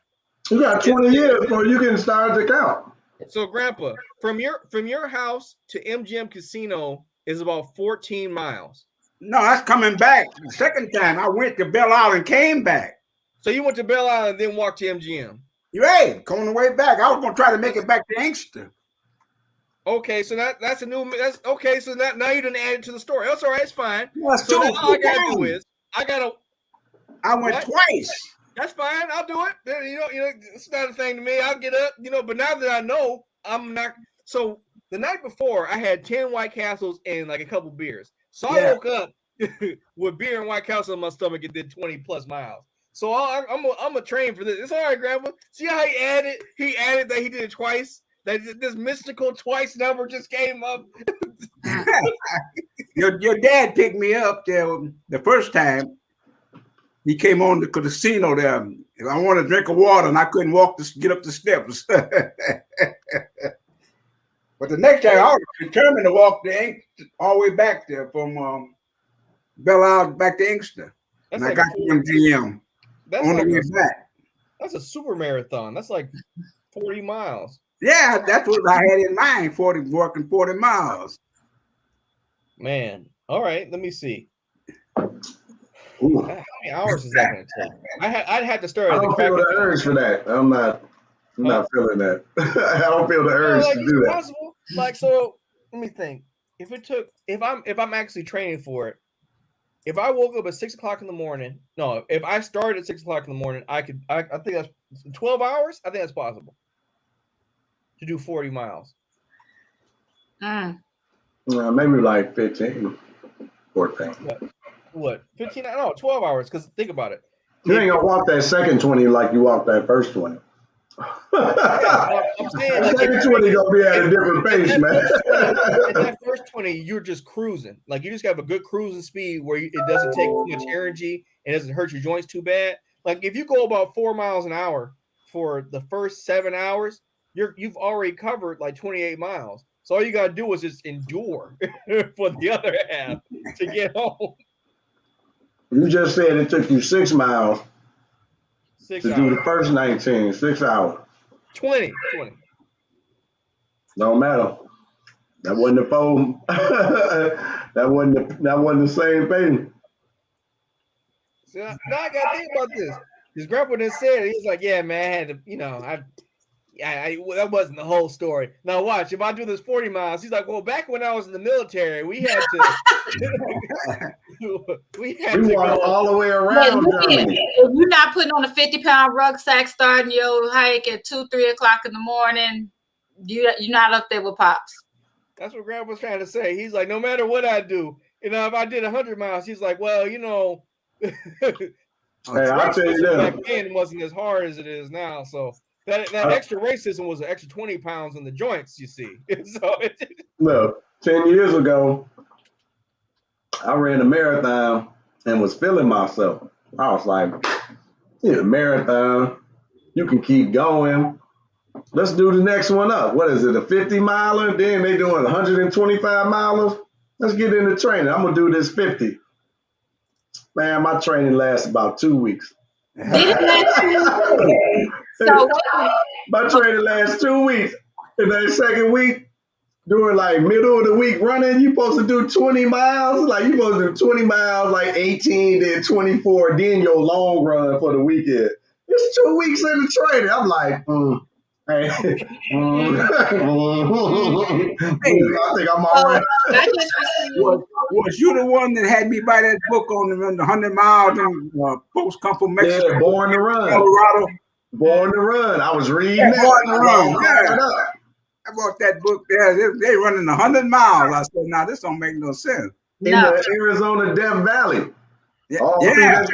you got 20 years before you can start to count. So, Grandpa, from your house to MGM Casino is about 14 miles. No, that's coming back. The second time I went to Belle Isle and came back. So you went to Belle Isle and then walked to MGM. Coming the way back. I was gonna try to make it back to Inkster. Okay, so that's okay. So now you didn't add it to the story. That's all right. It's fine. Well, so all I gotta do is I went twice. That's fine. I'll do it. You know, it's not a thing to me. I'll get up. But now that I know, I'm not. So the night before, I had 10 White Castles and like a couple beers. So I woke up with beer and White Castle in my stomach and did 20 plus miles. So I'm a train for this. It's all right, Grandpa. See how he added? He added that he did it twice. That this mystical twice number just came up. Your dad picked me up there the first time. He came on the casino there. I wanted to drink of water and I couldn't get up the steps. But the next time I was determined to walk all the way back there from Belle Isle back to Inkster. And I got to MGM on the way back. That's a super marathon. That's like 40 miles. Yeah, that's what I had in mind, working 40 miles. Man. All right, let me see. Ooh. How many hours is that going to take? I'd have to start. I don't feel the urge for that. I'm not feeling that. I don't feel the urge to do that. Possible. Like, so let me think. If I'm actually training for it, if I woke up at 6 o'clock in the morning, no, if I started at 6 o'clock in the morning, I think that's 12 hours. I think that's possible to do 40 miles. Maybe like 15, 14. What? 15? No, 12 hours. Because think about it. You ain't gonna walk that second 20 like you walked that first 20. Yeah, I'm saying like second 20 gonna be at a different pace, man. That first 20, you're just cruising. Like you just have a good cruising speed where it doesn't take too much energy and doesn't hurt your joints too bad. Like if you go about 4 miles an hour for the first 7 hours, you've already covered like 28 miles. So all you gotta do is just endure for the other half to get home. You just said it took you 6 miles 6 to hours. do the first 19, 6 hours. 20. Don't matter. That wasn't the phone. that wasn't the same thing. So now I gotta think about this. His grandpa just said he's like, yeah, man, I had to, that wasn't the whole story. Now watch, if I do this 40 miles, he's like, well, back when I was in the military, we had to we walked all the way around. If you're not putting on a 50-pound rucksack starting your hike at 2-3 o'clock in the morning, you're not up there with Pops. That's what Grandpa's trying to say. He's like, no matter what I do, if I did 100 miles, he's like, well, hey, I'll tell you this. Back then wasn't as hard as it is now. So that extra racism was an extra 20 pounds in the joints, you see. So look, 10 years ago, I ran a marathon and was feeling myself. I was like, marathon, you can keep going. Let's do the next one up. What is it, a 50 miler? Then they doing 125 milers. Let's get into training. I'm going to do this 50. Man, my training lasts about 2 weeks. Did it last 2 weeks? So my training lasts 2 weeks. And that second week, during like middle of the week running, you supposed to do 20 miles. Like you supposed to do 20 miles, like 18, then 24, then your long run for the weekend. It's 2 weeks in the training. I'm like, Hey, I think I'm all right. Was you the one that had me buy that book on the 100 miles and folks come from Mexico? Yeah, Born to Run. Colorado. Born to Run. I was reading Born that. to Run. Yeah. I bought that book there. They running 100 miles. I said, now this don't make no sense. In the Arizona Death Valley. Man,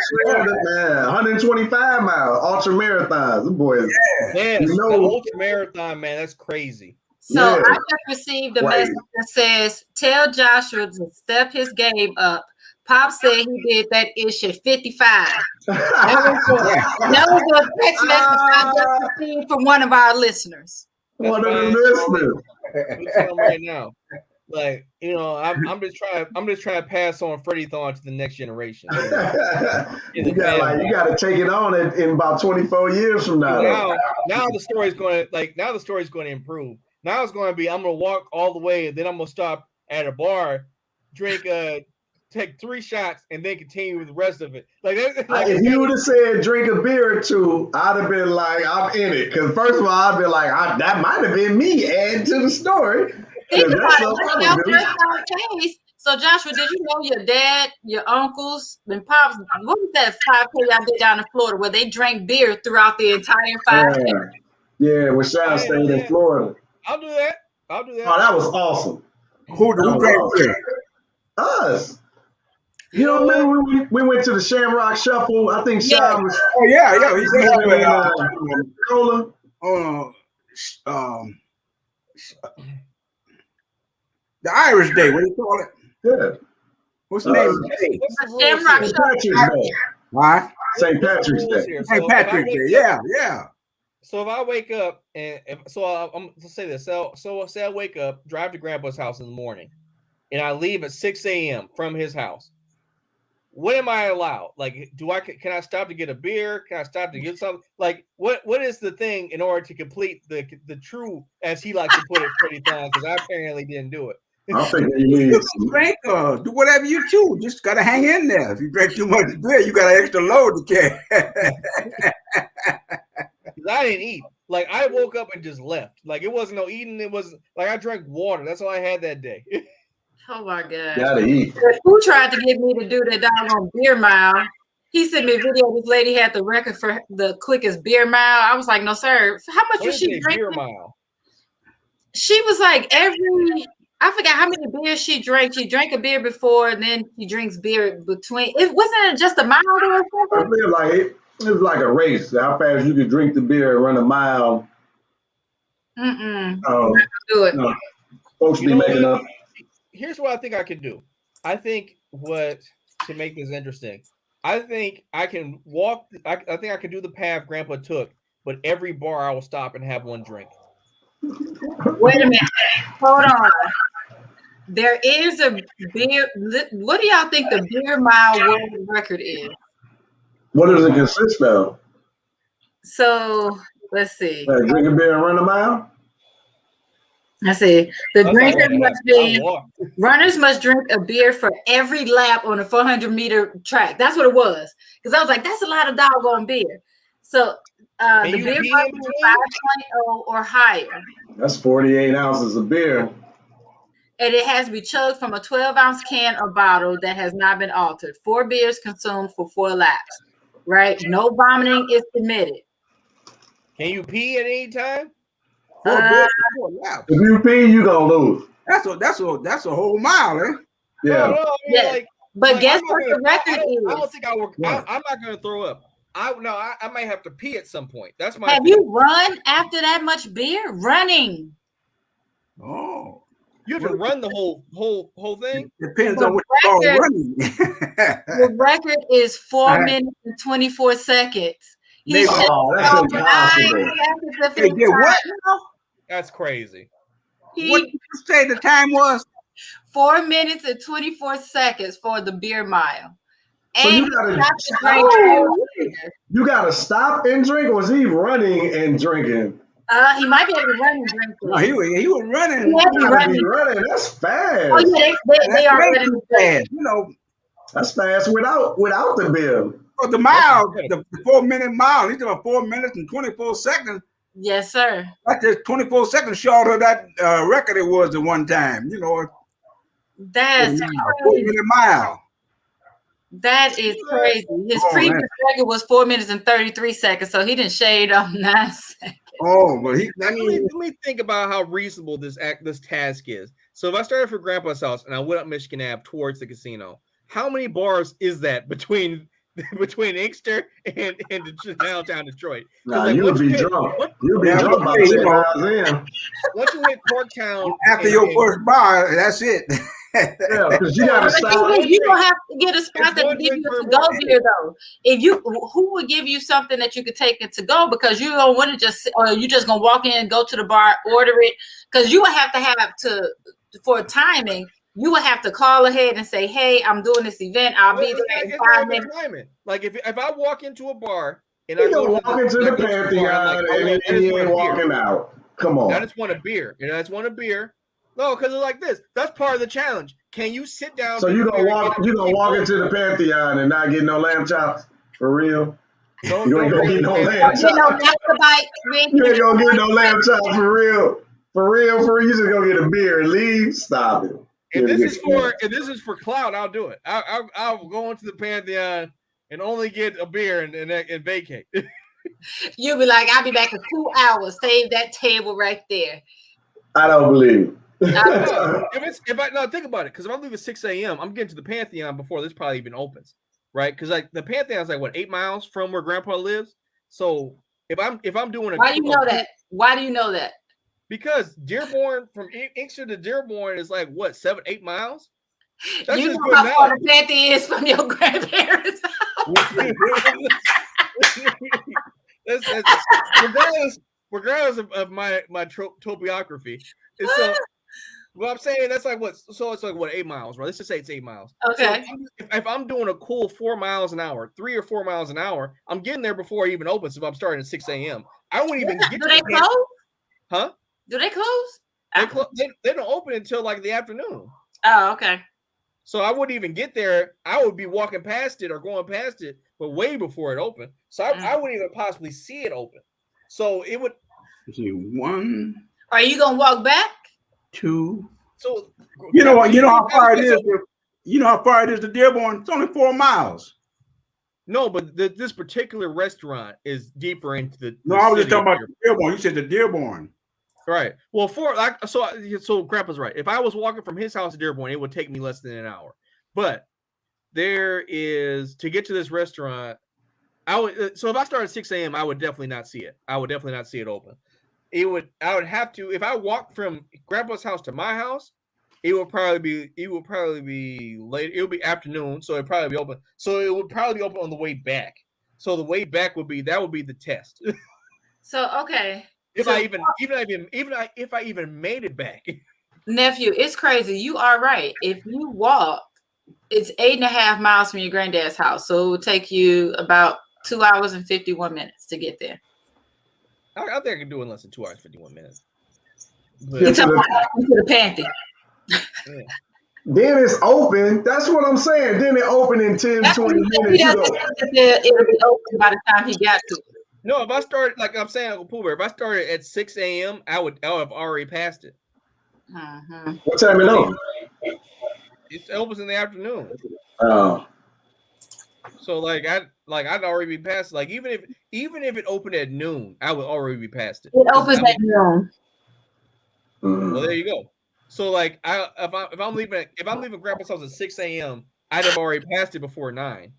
125 miles, ultra marathons. The boys. Yeah, the ultra marathon, man, that's crazy. So I just received a message that says, tell Joshua to step his game up. Pop said he did that ish at 55. That was a text message I just received from one of our listeners. One of the listeners. We tell him right now. Like, I'm just trying to pass on Freddie Thorne to the next generation. You got to take it on in about 24 years from now. Now the story's going to improve. Now it's going to be I'm going to walk all the way, and then I'm going to stop at a bar, drink take 3 shots, and then continue with the rest of it. If you would have said drink a beer or two, I'd have been like, I'm in it. Because first of all, I'd be like, that might have been me adding to the story. So Joshua, did you know your dad, your uncles, and pops? What was that 5K y'all did down in Florida where they drank beer throughout the entire 5K? Yeah, when Sean stayed in Florida. I'll do that. Oh, that was awesome. Who drank beer? Us. You know, remember we went to the Shamrock Shuffle? I think Sean was. Oh yeah. He's Cola. The Irish Day. What do you call it? Yeah. What's the name of the day? Shamrock Shuffle. What? St. Patrick's Day. St. Patrick's Day. Yeah. So if I wake up and I'm gonna say this. So say I wake up, drive to Grandpa's house in the morning, and I leave at 6 a.m. from his house. What am I allowed? Like, can I stop to get a beer? Can I stop to get something? Like, what is the thing in order to complete the true, as he likes to put it, pretty time? Because I apparently didn't do it. I think you need drink or do whatever you choose. Just gotta hang in there. If you drink too much beer, you got an extra load to carry. I didn't eat. Like, I woke up and just left. Like, it wasn't no eating. It was like I drank water. That's all I had that day. Oh my god. Gotta eat. Who tried to get me to do that doggone beer mile? He sent me a video. This lady had the record for the quickest beer mile. I was like, no, sir. How much was she drinking? Beer mile? She was like I forgot how many beers she drank. She drank a beer before, and then she drinks beer between. It wasn't just a mile or I something. feel like it was like a race. How fast you could drink the beer and run a mile. Do it. No. Folks be making up. Here's what I think I can do. I think to make this interesting, I think I can walk. I think I can do the path Grandpa took, but every bar I will stop and have one drink. Wait a minute. Hold on. There is a beer. What do y'all think the beer mile world record is? What does it consist of? So let's see. Drink a beer and run a mile? Let's see. Runners must drink a beer for every lap on a 400-meter track. That's what it was. Because I was like, that's a lot of doggone beer. So the beer must be 5.0 or higher. That's 48 ounces of beer. And it has to be chugged from a 12-ounce can or bottle that has not been altered. 4 beers consumed for 4 laps. Right? No vomiting is permitted. Can you pee at any time? If you pee, you gonna lose. That's a whole mile, eh? Yeah. No, yeah. But guess what the record is? I don't think I will. I'm not gonna throw up. I might have to pee at some point. That's my. Have you run after that much beer? Running. Oh. You have to run the whole thing. Depends on what you call running. The record is 4 minutes and 24 seconds. That's impossible. They did what? That's crazy. What did you say the time was? 4 minutes and 24 seconds for the beer mile. So and you gotta stop and drink, or is he running and drinking? He might be able to run and drink. No, he was running. He running. That's fast. Oh yeah, they are running fast. You know, that's fast without the beer. Well, the mile, the 4 minute mile, he's doing 4 minutes and 24 seconds. Yes, sir. That's just 24 seconds short of that record it was at one time. You know, that's 4 minute mile. That is crazy. His previous record was 4 minutes and 33 seconds, so he didn't shade off 9 seconds. Oh, but let me think about how reasonable this task is. So if I started for Grandpa's house and I went up Michigan Ave towards the casino, how many bars is that between Inkster and downtown Detroit? Nah, you would be drunk. You'd be drunk by 6 hours in. Once you hit Corktown, after your first bar, that's it. Yeah, because you gotta stop. You don't have to get a spot that give you a to-go beer though. Who would give you something that you could take it to go, because you don't want to just, or you just gonna walk in, go to the bar, order it, because you would have to for timing. You would have to call ahead and say, "Hey, I'm doing this event. I'll be there in 5 minutes." Like if I walk into a bar and I go walk into the Pantheon and you ain't walking out. Come on. I just want a beer. I just want a beer. No, because it's like this. That's part of the challenge. Can you sit down? So you gonna walk into the Pantheon and not get no lamb chops? For real? You ain't gonna get no lamb chops. You ain't gonna get no lamb chops for real. For real. You just gonna get a beer and leave? Stop it. If this is for clout, I'll do it. I'll go into the Pantheon and only get a beer and vacate. You'll be like, I'll be back in 2 hours. Save that table right there. I don't believe. Think about it, because if I leave at 6 a.m., I'm getting to the Pantheon before this probably even opens, right? Because like the Pantheon is like what, 8 miles from where Grandpa lives. So if I'm doing why do you know that? Why do you know that? Because Dearborn, from Inkster to Dearborn is like what, 7-8 miles. That's you know how far the Pantheon is from your grandparents. that's regardless of my topography. And so well, I'm saying that's like what, so it's like what, 8 miles, right? Let's just say it's 8 miles. Okay. So if I'm doing a cool 4 miles an hour, 3 or 4 miles an hour, I'm getting there before it even opens. If I'm starting at 6 a.m., I won't even get. Do they close? Huh? Do they close? They don't open until like the afternoon. Oh, okay. So I wouldn't even get there. I would be walking past it or going past it, but way before it opened. So I wouldn't even possibly see it open. So it would. 1. Are you gonna walk back? 2, So you know how far it is. You know how far it is to Dearborn? It's only 4 miles. No, but this particular restaurant is deeper into the. No, I was just talking about Dearborn. You said the Dearborn. Right. Well, so Grandpa's right. If I was walking from his house to Dearborn, it would take me less than an hour. But there is to get to this restaurant. So if I start at 6 a.m., I would definitely not see it. I would definitely not see it open. I would have to, if I walked from Grandpa's house to my house, it would probably be late. It would be afternoon, so it'd probably be open. So it would probably be open on the way back. So the way back would be the test. So okay. If I even made it back. Nephew, it's crazy. You are right. If you walk, it's 8.5 miles from your granddad's house. So it would take you about 2 hours and 51 minutes to get there. I think I can do it in less than 2 hours, 51 minutes. You're talking about to the Panther. Yeah. Then it's open. That's what I'm saying. Then it open in 10, 20 minutes. It'll be open by the time he got to it. No, if I started, like I'm saying, Uncle Pooh Bear, if I started at 6 a.m., I would have already passed it. Mm-hmm. What time it open? It opens in the afternoon. Oh. So I'd already be past. Like even if it opened at noon, I would already be past it. It opens at noon. Well, there you go. So like if I'm leaving Grandpa's house at 6 a.m., I'd have already passed it before 9.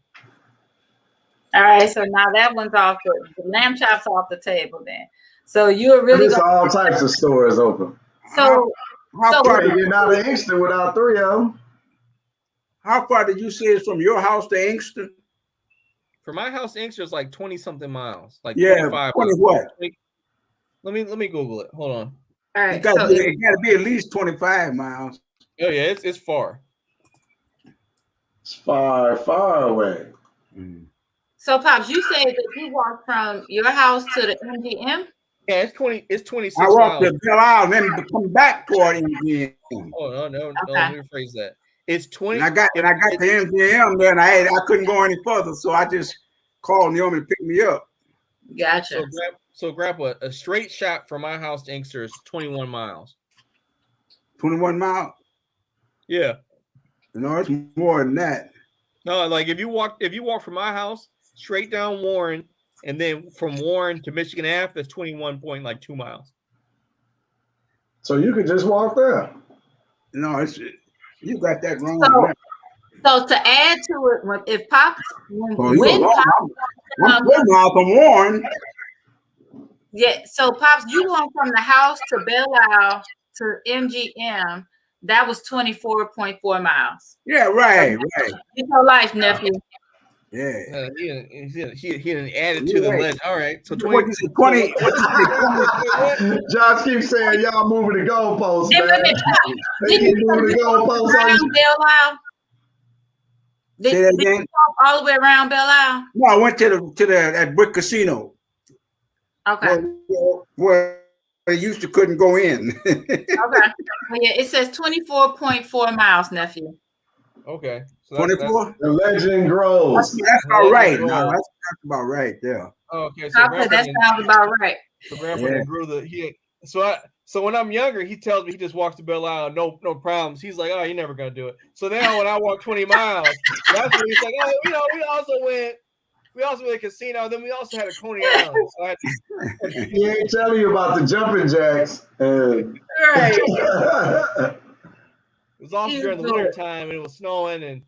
All right, so now that one's off. The lamb chops off the table then. So you're really There's all types of stores open. So how far you get out of Inkster without 3 of them? How far did you say it's from your house to Inkster? From my house to Inkster is like 20-something miles. Like 25. 20 what? Let me Google it. Hold on. All right. It got to be at least 25 miles. Oh yeah, it's far. It's far, far away. Mm. So Pops, you say that you walk from your house to the MGM? Yeah, it's 26 I walked miles. to Belle Isle and then come back toward MGM. Oh no, Okay. let me rephrase that. It's 20. And I got to MGM there, and I couldn't go any further, so I just called Naomi to pick me up. Gotcha. So Grandpa, a straight shot from my house to Inkster is 21 miles. 21 miles? Yeah. No, it's more than that. No, like if you walk from my house straight down Warren, and then from Warren to Michigan Ave, that's 21.2 miles. So you could just walk there. No, you got that wrong. So to add to it, if Pops I'm 4 miles from Warren. Yeah, so Pops, you went from the house to Belle Isle to MGM. That was 24.4 miles. Yeah, right. It's your life, nephew. Yeah. He didn't add it to the list. All right. So 20. Josh keeps saying y'all moving the goalposts, man. Did you moving the goalposts around Belle Isle? Did you walk all the way around Belle Isle? No, I went to the Brick Casino. Okay. Where they used to couldn't go in. Okay. Well, yeah, it says 24.4 miles, nephew. Okay. So 24? The Legend grows. That's about right. No, that's about right there. Oh, okay. So that sounds about right. So Grandpa grew so when I'm younger, he tells me he just walks to Belle Isle, no problems. He's like, oh, you're never gonna do it. So now when I walk 20 miles, that's when he's like, oh, we also went to the casino. Then we also had a Coney Island. So he ain't telling you about the jumping jacks. Right. It was also during the winter time and it was snowing and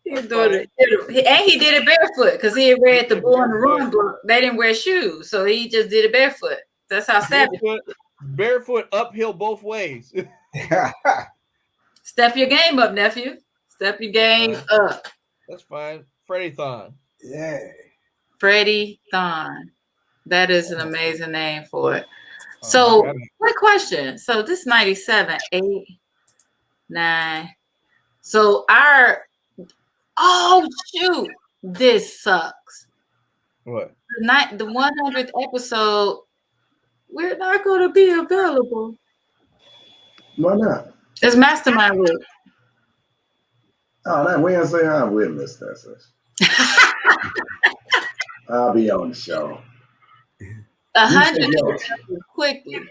He's doing it. And he did it barefoot because he had read the Born to Run book. They didn't wear shoes, so he just did it barefoot. That's how savage. Barefoot uphill both ways. Step your game up, nephew. Step your game up. That's fine. Freddie Thon. Yeah. Freddie Thon. That is an amazing name for it. So, quick question. So this 97, 8, 9. So shoot, this sucks. What? The 100th episode, we're not going to be available. Why not? It's Mastermind Week. Oh, that Wednesday, I witnessed that. I'll be on the show. 100 quickly.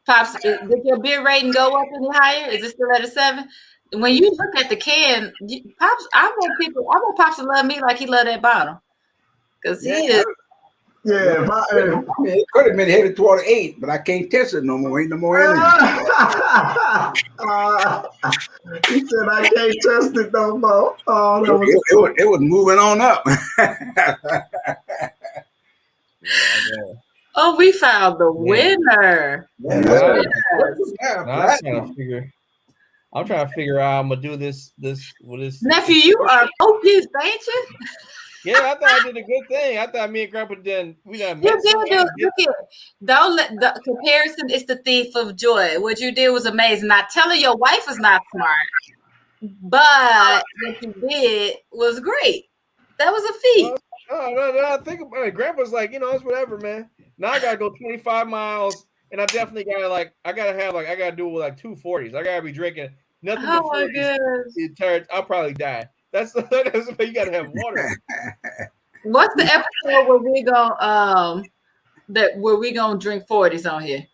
Pops, did your beer rating go up any higher? Is it still at a 7? When you look at the can, Pops, I want Pops to love me like he loved that bottle. Because he is. Yeah, I mean, it could have been headed toward 8, but I can't test it no more. Ain't no more in it. He said I can't trust it no more. Oh, It was moving on up. Oh, we found the winner. I'm trying to figure out how I'm gonna do this. Nephew, you are focused, ain't you? Yeah, I thought I did a good thing. I thought me and Grandpa done. We done. You did do it. Don't let the comparison is the thief of joy. What you did was amazing. Not telling your wife is not smart, but what you did was great. That was a feat. No, think about it. Grandpa's like, it's whatever, man. Now I gotta go 25 miles, and I definitely gotta I gotta do it with like 240s. I gotta be drinking nothing but 40s. I'll probably die. That's you gotta have water. What's the episode where we gonna drink 40s on here?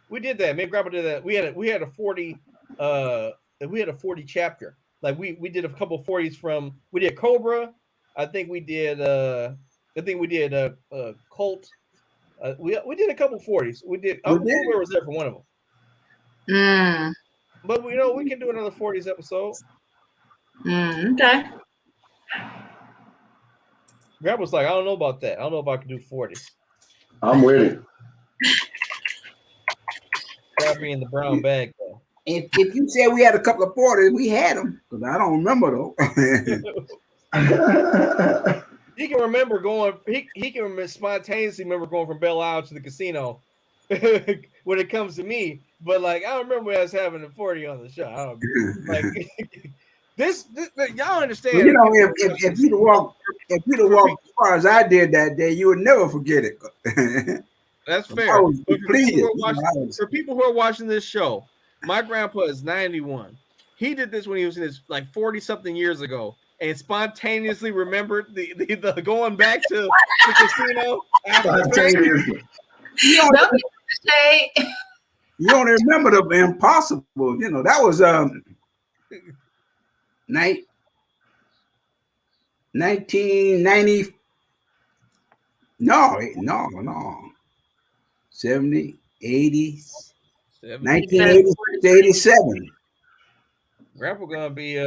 We did that. Me and Grandpa did that. We had a 40 chapter. Like we did a couple 40s from. We did Cobra. I think we did Colt. We did a couple 40s. We did. Uncle Cobra was there for one of them. But we can do another 40s episode. Okay. Grandpa's like, I don't know about that. I don't know if I can do 40s. I'm with it. Gotta be in the brown bag though. If you said we had a couple of 40s, we had them. Because I don't remember though. He can remember going. He can spontaneously remember going from Belle Isle to the casino. When it comes to me, but like I don't remember us having a 40 on the show. I don't like this y'all understand. Well, if you'd walk as far as I did that day, you would never forget it. That's fair. For people who are watching this show, my grandpa is 91. He did this when he was in his 40-something years ago, and spontaneously remembered the going back to the casino. You don't remember the impossible. That was 1990. No. 70, 80s. 1987. Grandpa gonna be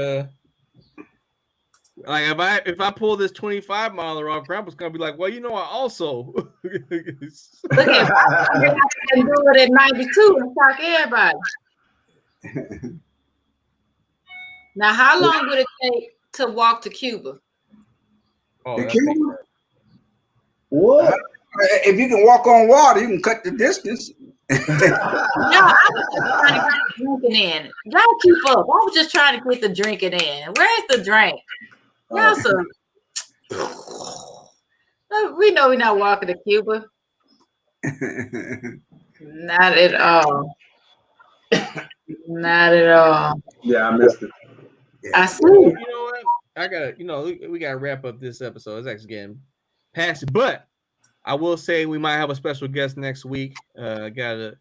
like if I pull this 25 miler off, Grandpa's gonna be like, well, I also look at I can do it at 92 and talk everybody. Now, how long would it take to walk to Cuba? Cuba? What? If you can walk on water, you can cut the distance. No, I was just trying to get the drinking in. Y'all keep up. I was just trying to get the drinking in. Where's the drink? Y'all we know we're not walking to Cuba. Not at all. Not at all. Yeah, I missed it. I see. You know what? I gotta, we gotta wrap up this episode. It's actually getting past it, but I will say we might have a special guest next week. I got a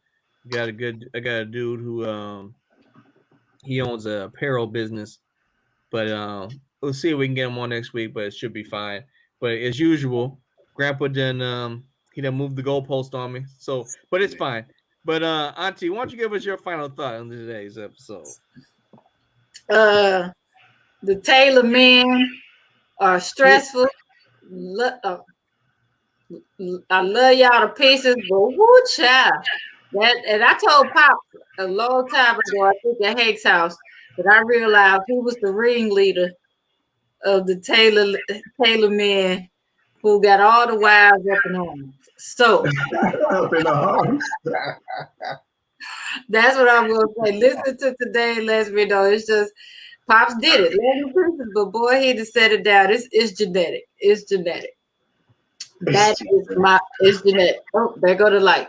dude who he owns a apparel business, but we'll see if we can get him on next week. But it should be fine. But as usual, Grandpa done he done moved the goalpost on me. So, but it's fine. But Auntie, why don't you give us your final thought on today's episode? The Taylor men are stressful. I love y'all to pieces, but woo child. And I told Pop a long time ago, I think at Hake's house, that I realized he was the ringleader of the Taylor men who got all the wives up in arms. So up in arms. That's what I will say. Listen to today, let me know. It's just Pops did it. But boy, he just set it down. It's genetic. It's genetic. It's genetic. Oh, there go the light.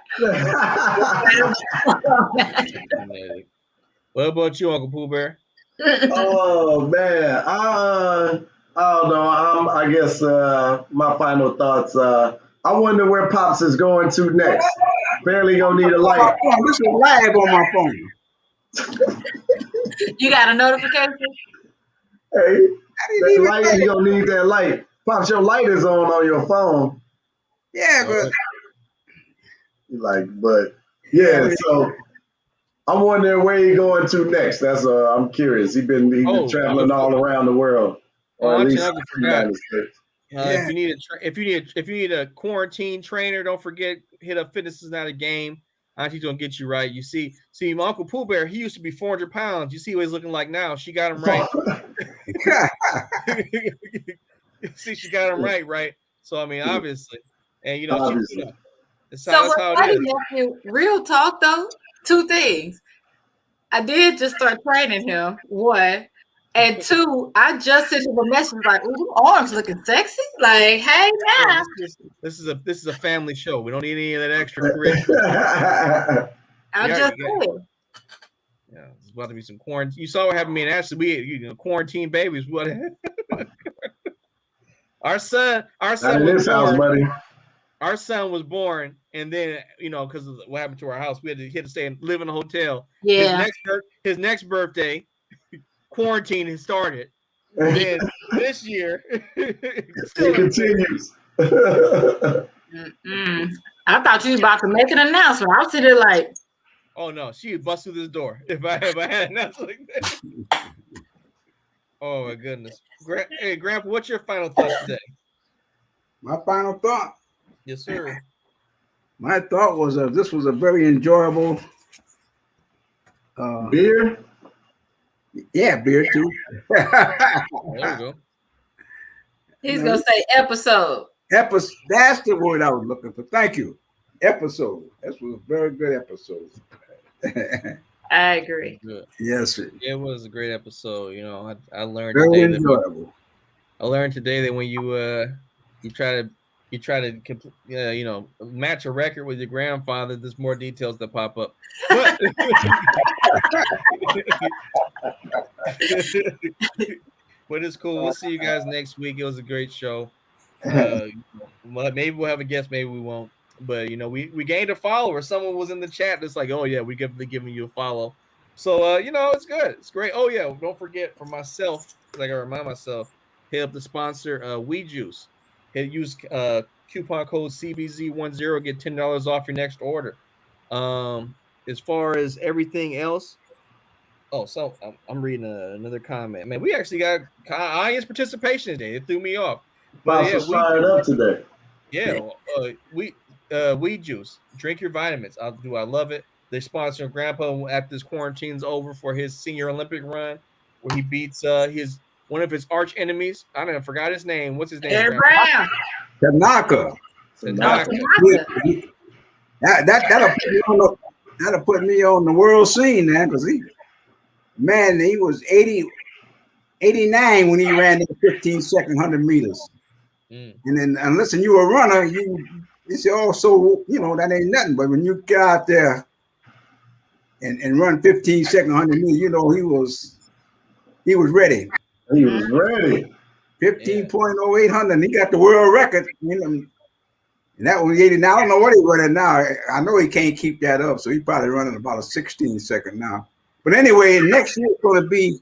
What about you, Uncle Pooh Bear? Oh man, I don't know. I guess my final thoughts. I wonder where Pops is going to next. Apparently, gonna need a On my light. phone. This is live on my phone. You got a notification? Hey, I didn't that even light, know. you gonna need that light. Pops, your light is on your phone. Yeah, but But yeah, so I'm wondering where he going to next. That's I'm curious. He's been Oh, traveling all around the world, or at least I the forgot. United States. Yeah. If you need a quarantine trainer, don't forget hit up Fitness is Not a Game. Auntie's gonna get you right. You see my Uncle Pooh Bear, he used to be 400 pounds. You see what he's looking like now. She got him right. See, she got him right. So I mean, obviously, and Obviously. that's So how what's it funny, is. nephew, real talk though, two things. I did just start training him, one. And two, I just sent him a message like, "Ooh, them arms looking sexy." Like, hey now. This is a family show. We don't need any of that extracurricular. I just said. Yeah, it's about to be some quarantine. You saw what happened to me and Ashley. We quarantine babies. What? Our son was house, born. buddy. Our son was born, and then because of what happened to our house, we had to stay and live in a hotel. Yeah. His next birthday, quarantine has started. And then this year, it continues. I thought you were about to make an announcement. I was sitting there like, oh no, she would bust through this door if I had an announcement like that. Oh my goodness. Hey, Grandpa, what's your final thoughts today? My final thought. Yes, sir. My thought was this was a very enjoyable beer. Yeah, beer too. There we go. He's gonna say episode. That's the word I was looking for. Thank you. Episode. This was a very good episode. I agree. Good. Yes, sir. It was a great episode. I learned very today enjoyable. I learned today that when you try to match a record with your grandfather, there's more details that pop up. But but it's cool. We'll see you guys next week. It was a great show. Maybe we'll have a guest, maybe we won't. But we gained a follower. Someone was in the chat that's like, oh yeah, we definitely giving you a follow. So it's good. It's great. Oh yeah, don't forget for myself, like I remind myself, hit up the sponsor, Weed Juice. Use coupon code CBZ10, get $10 off your next order. As far as everything else, so I'm reading another comment. Man, we actually got audience participation today. It threw me off. But yeah, fired up today. Yeah, Weed Juice. Drink your vitamins. I love it. They're sponsoring Grandpa after this quarantine's over for his senior Olympic run, where he beats one of his arch enemies. I don't know, forgot his name. What's his name? Aaron Brown. Tanaka. That'll put me on the world scene, man, because he was 89 when he ran that 15-second 100 meters. And then, and listen, you a runner, you say, oh, so that ain't nothing. But when you get out there and run 15-second 100 meters, he was ready. He was ready. 15.0800. He got the world record. And that was 89. I don't know what he's running now. I know he can't keep that up, so he's probably running about a 16-second now. But anyway, next year it's going to be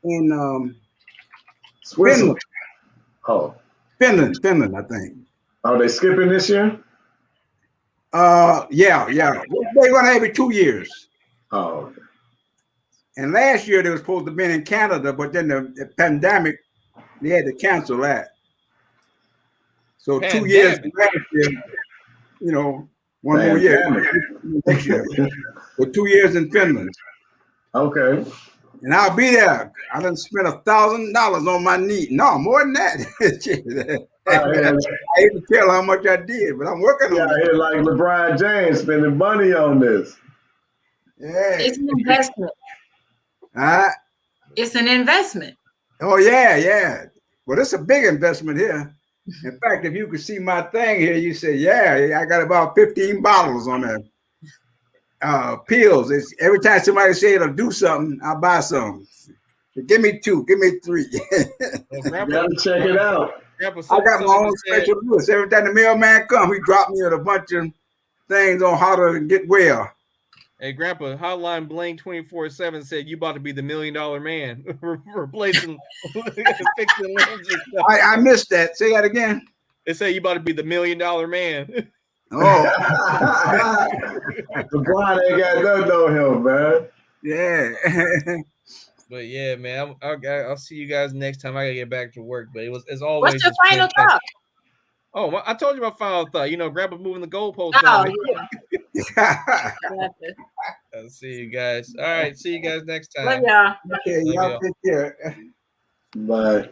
in Finland. Oh. Finland, I think. Are they skipping this year? Yeah. They're gonna have it 2 years. Oh, okay. And last year they were supposed to be in Canada, but then the pandemic, they had to cancel that. So 2 years last year, one more year next year. So 2 years in Finland. Okay. And I'll be there. I done spent $1,000 on my knee. No, more than that. I even tell how much I did, but I'm working on it. I hear like LeBron James spending money on this. Yeah. It's an investment. It's an investment. Oh, yeah. Well, it's a big investment here. In fact, if you could see my thing here, you say, yeah, I got about 15 bottles on there. Pills. It's every time somebody say it'll do something, I'll buy some. So give me 2, give me 3. You gotta check it out. I got my own special list. Every time the mailman comes, he dropped me with a bunch of things on how to get well. Hey, Grandpa, Hotline Bling 24/7 said you about to be the $1 million man, replacing, fixing limbs and stuff. I missed that. Say that again. They say you about to be the $1 million man. Oh, LeBron ain't got nothing on him, man. yeah. But yeah, man, I'll see you guys next time. I gotta get back to work. But as always, What's your it's final fantastic. thought? Oh, I told you my final thought. You know, Grandpa moving the goalposts Oh, down. yeah. I'll see you guys. All right, see you guys next time. Love y'all. Okay, Love y'all y'all. take care. But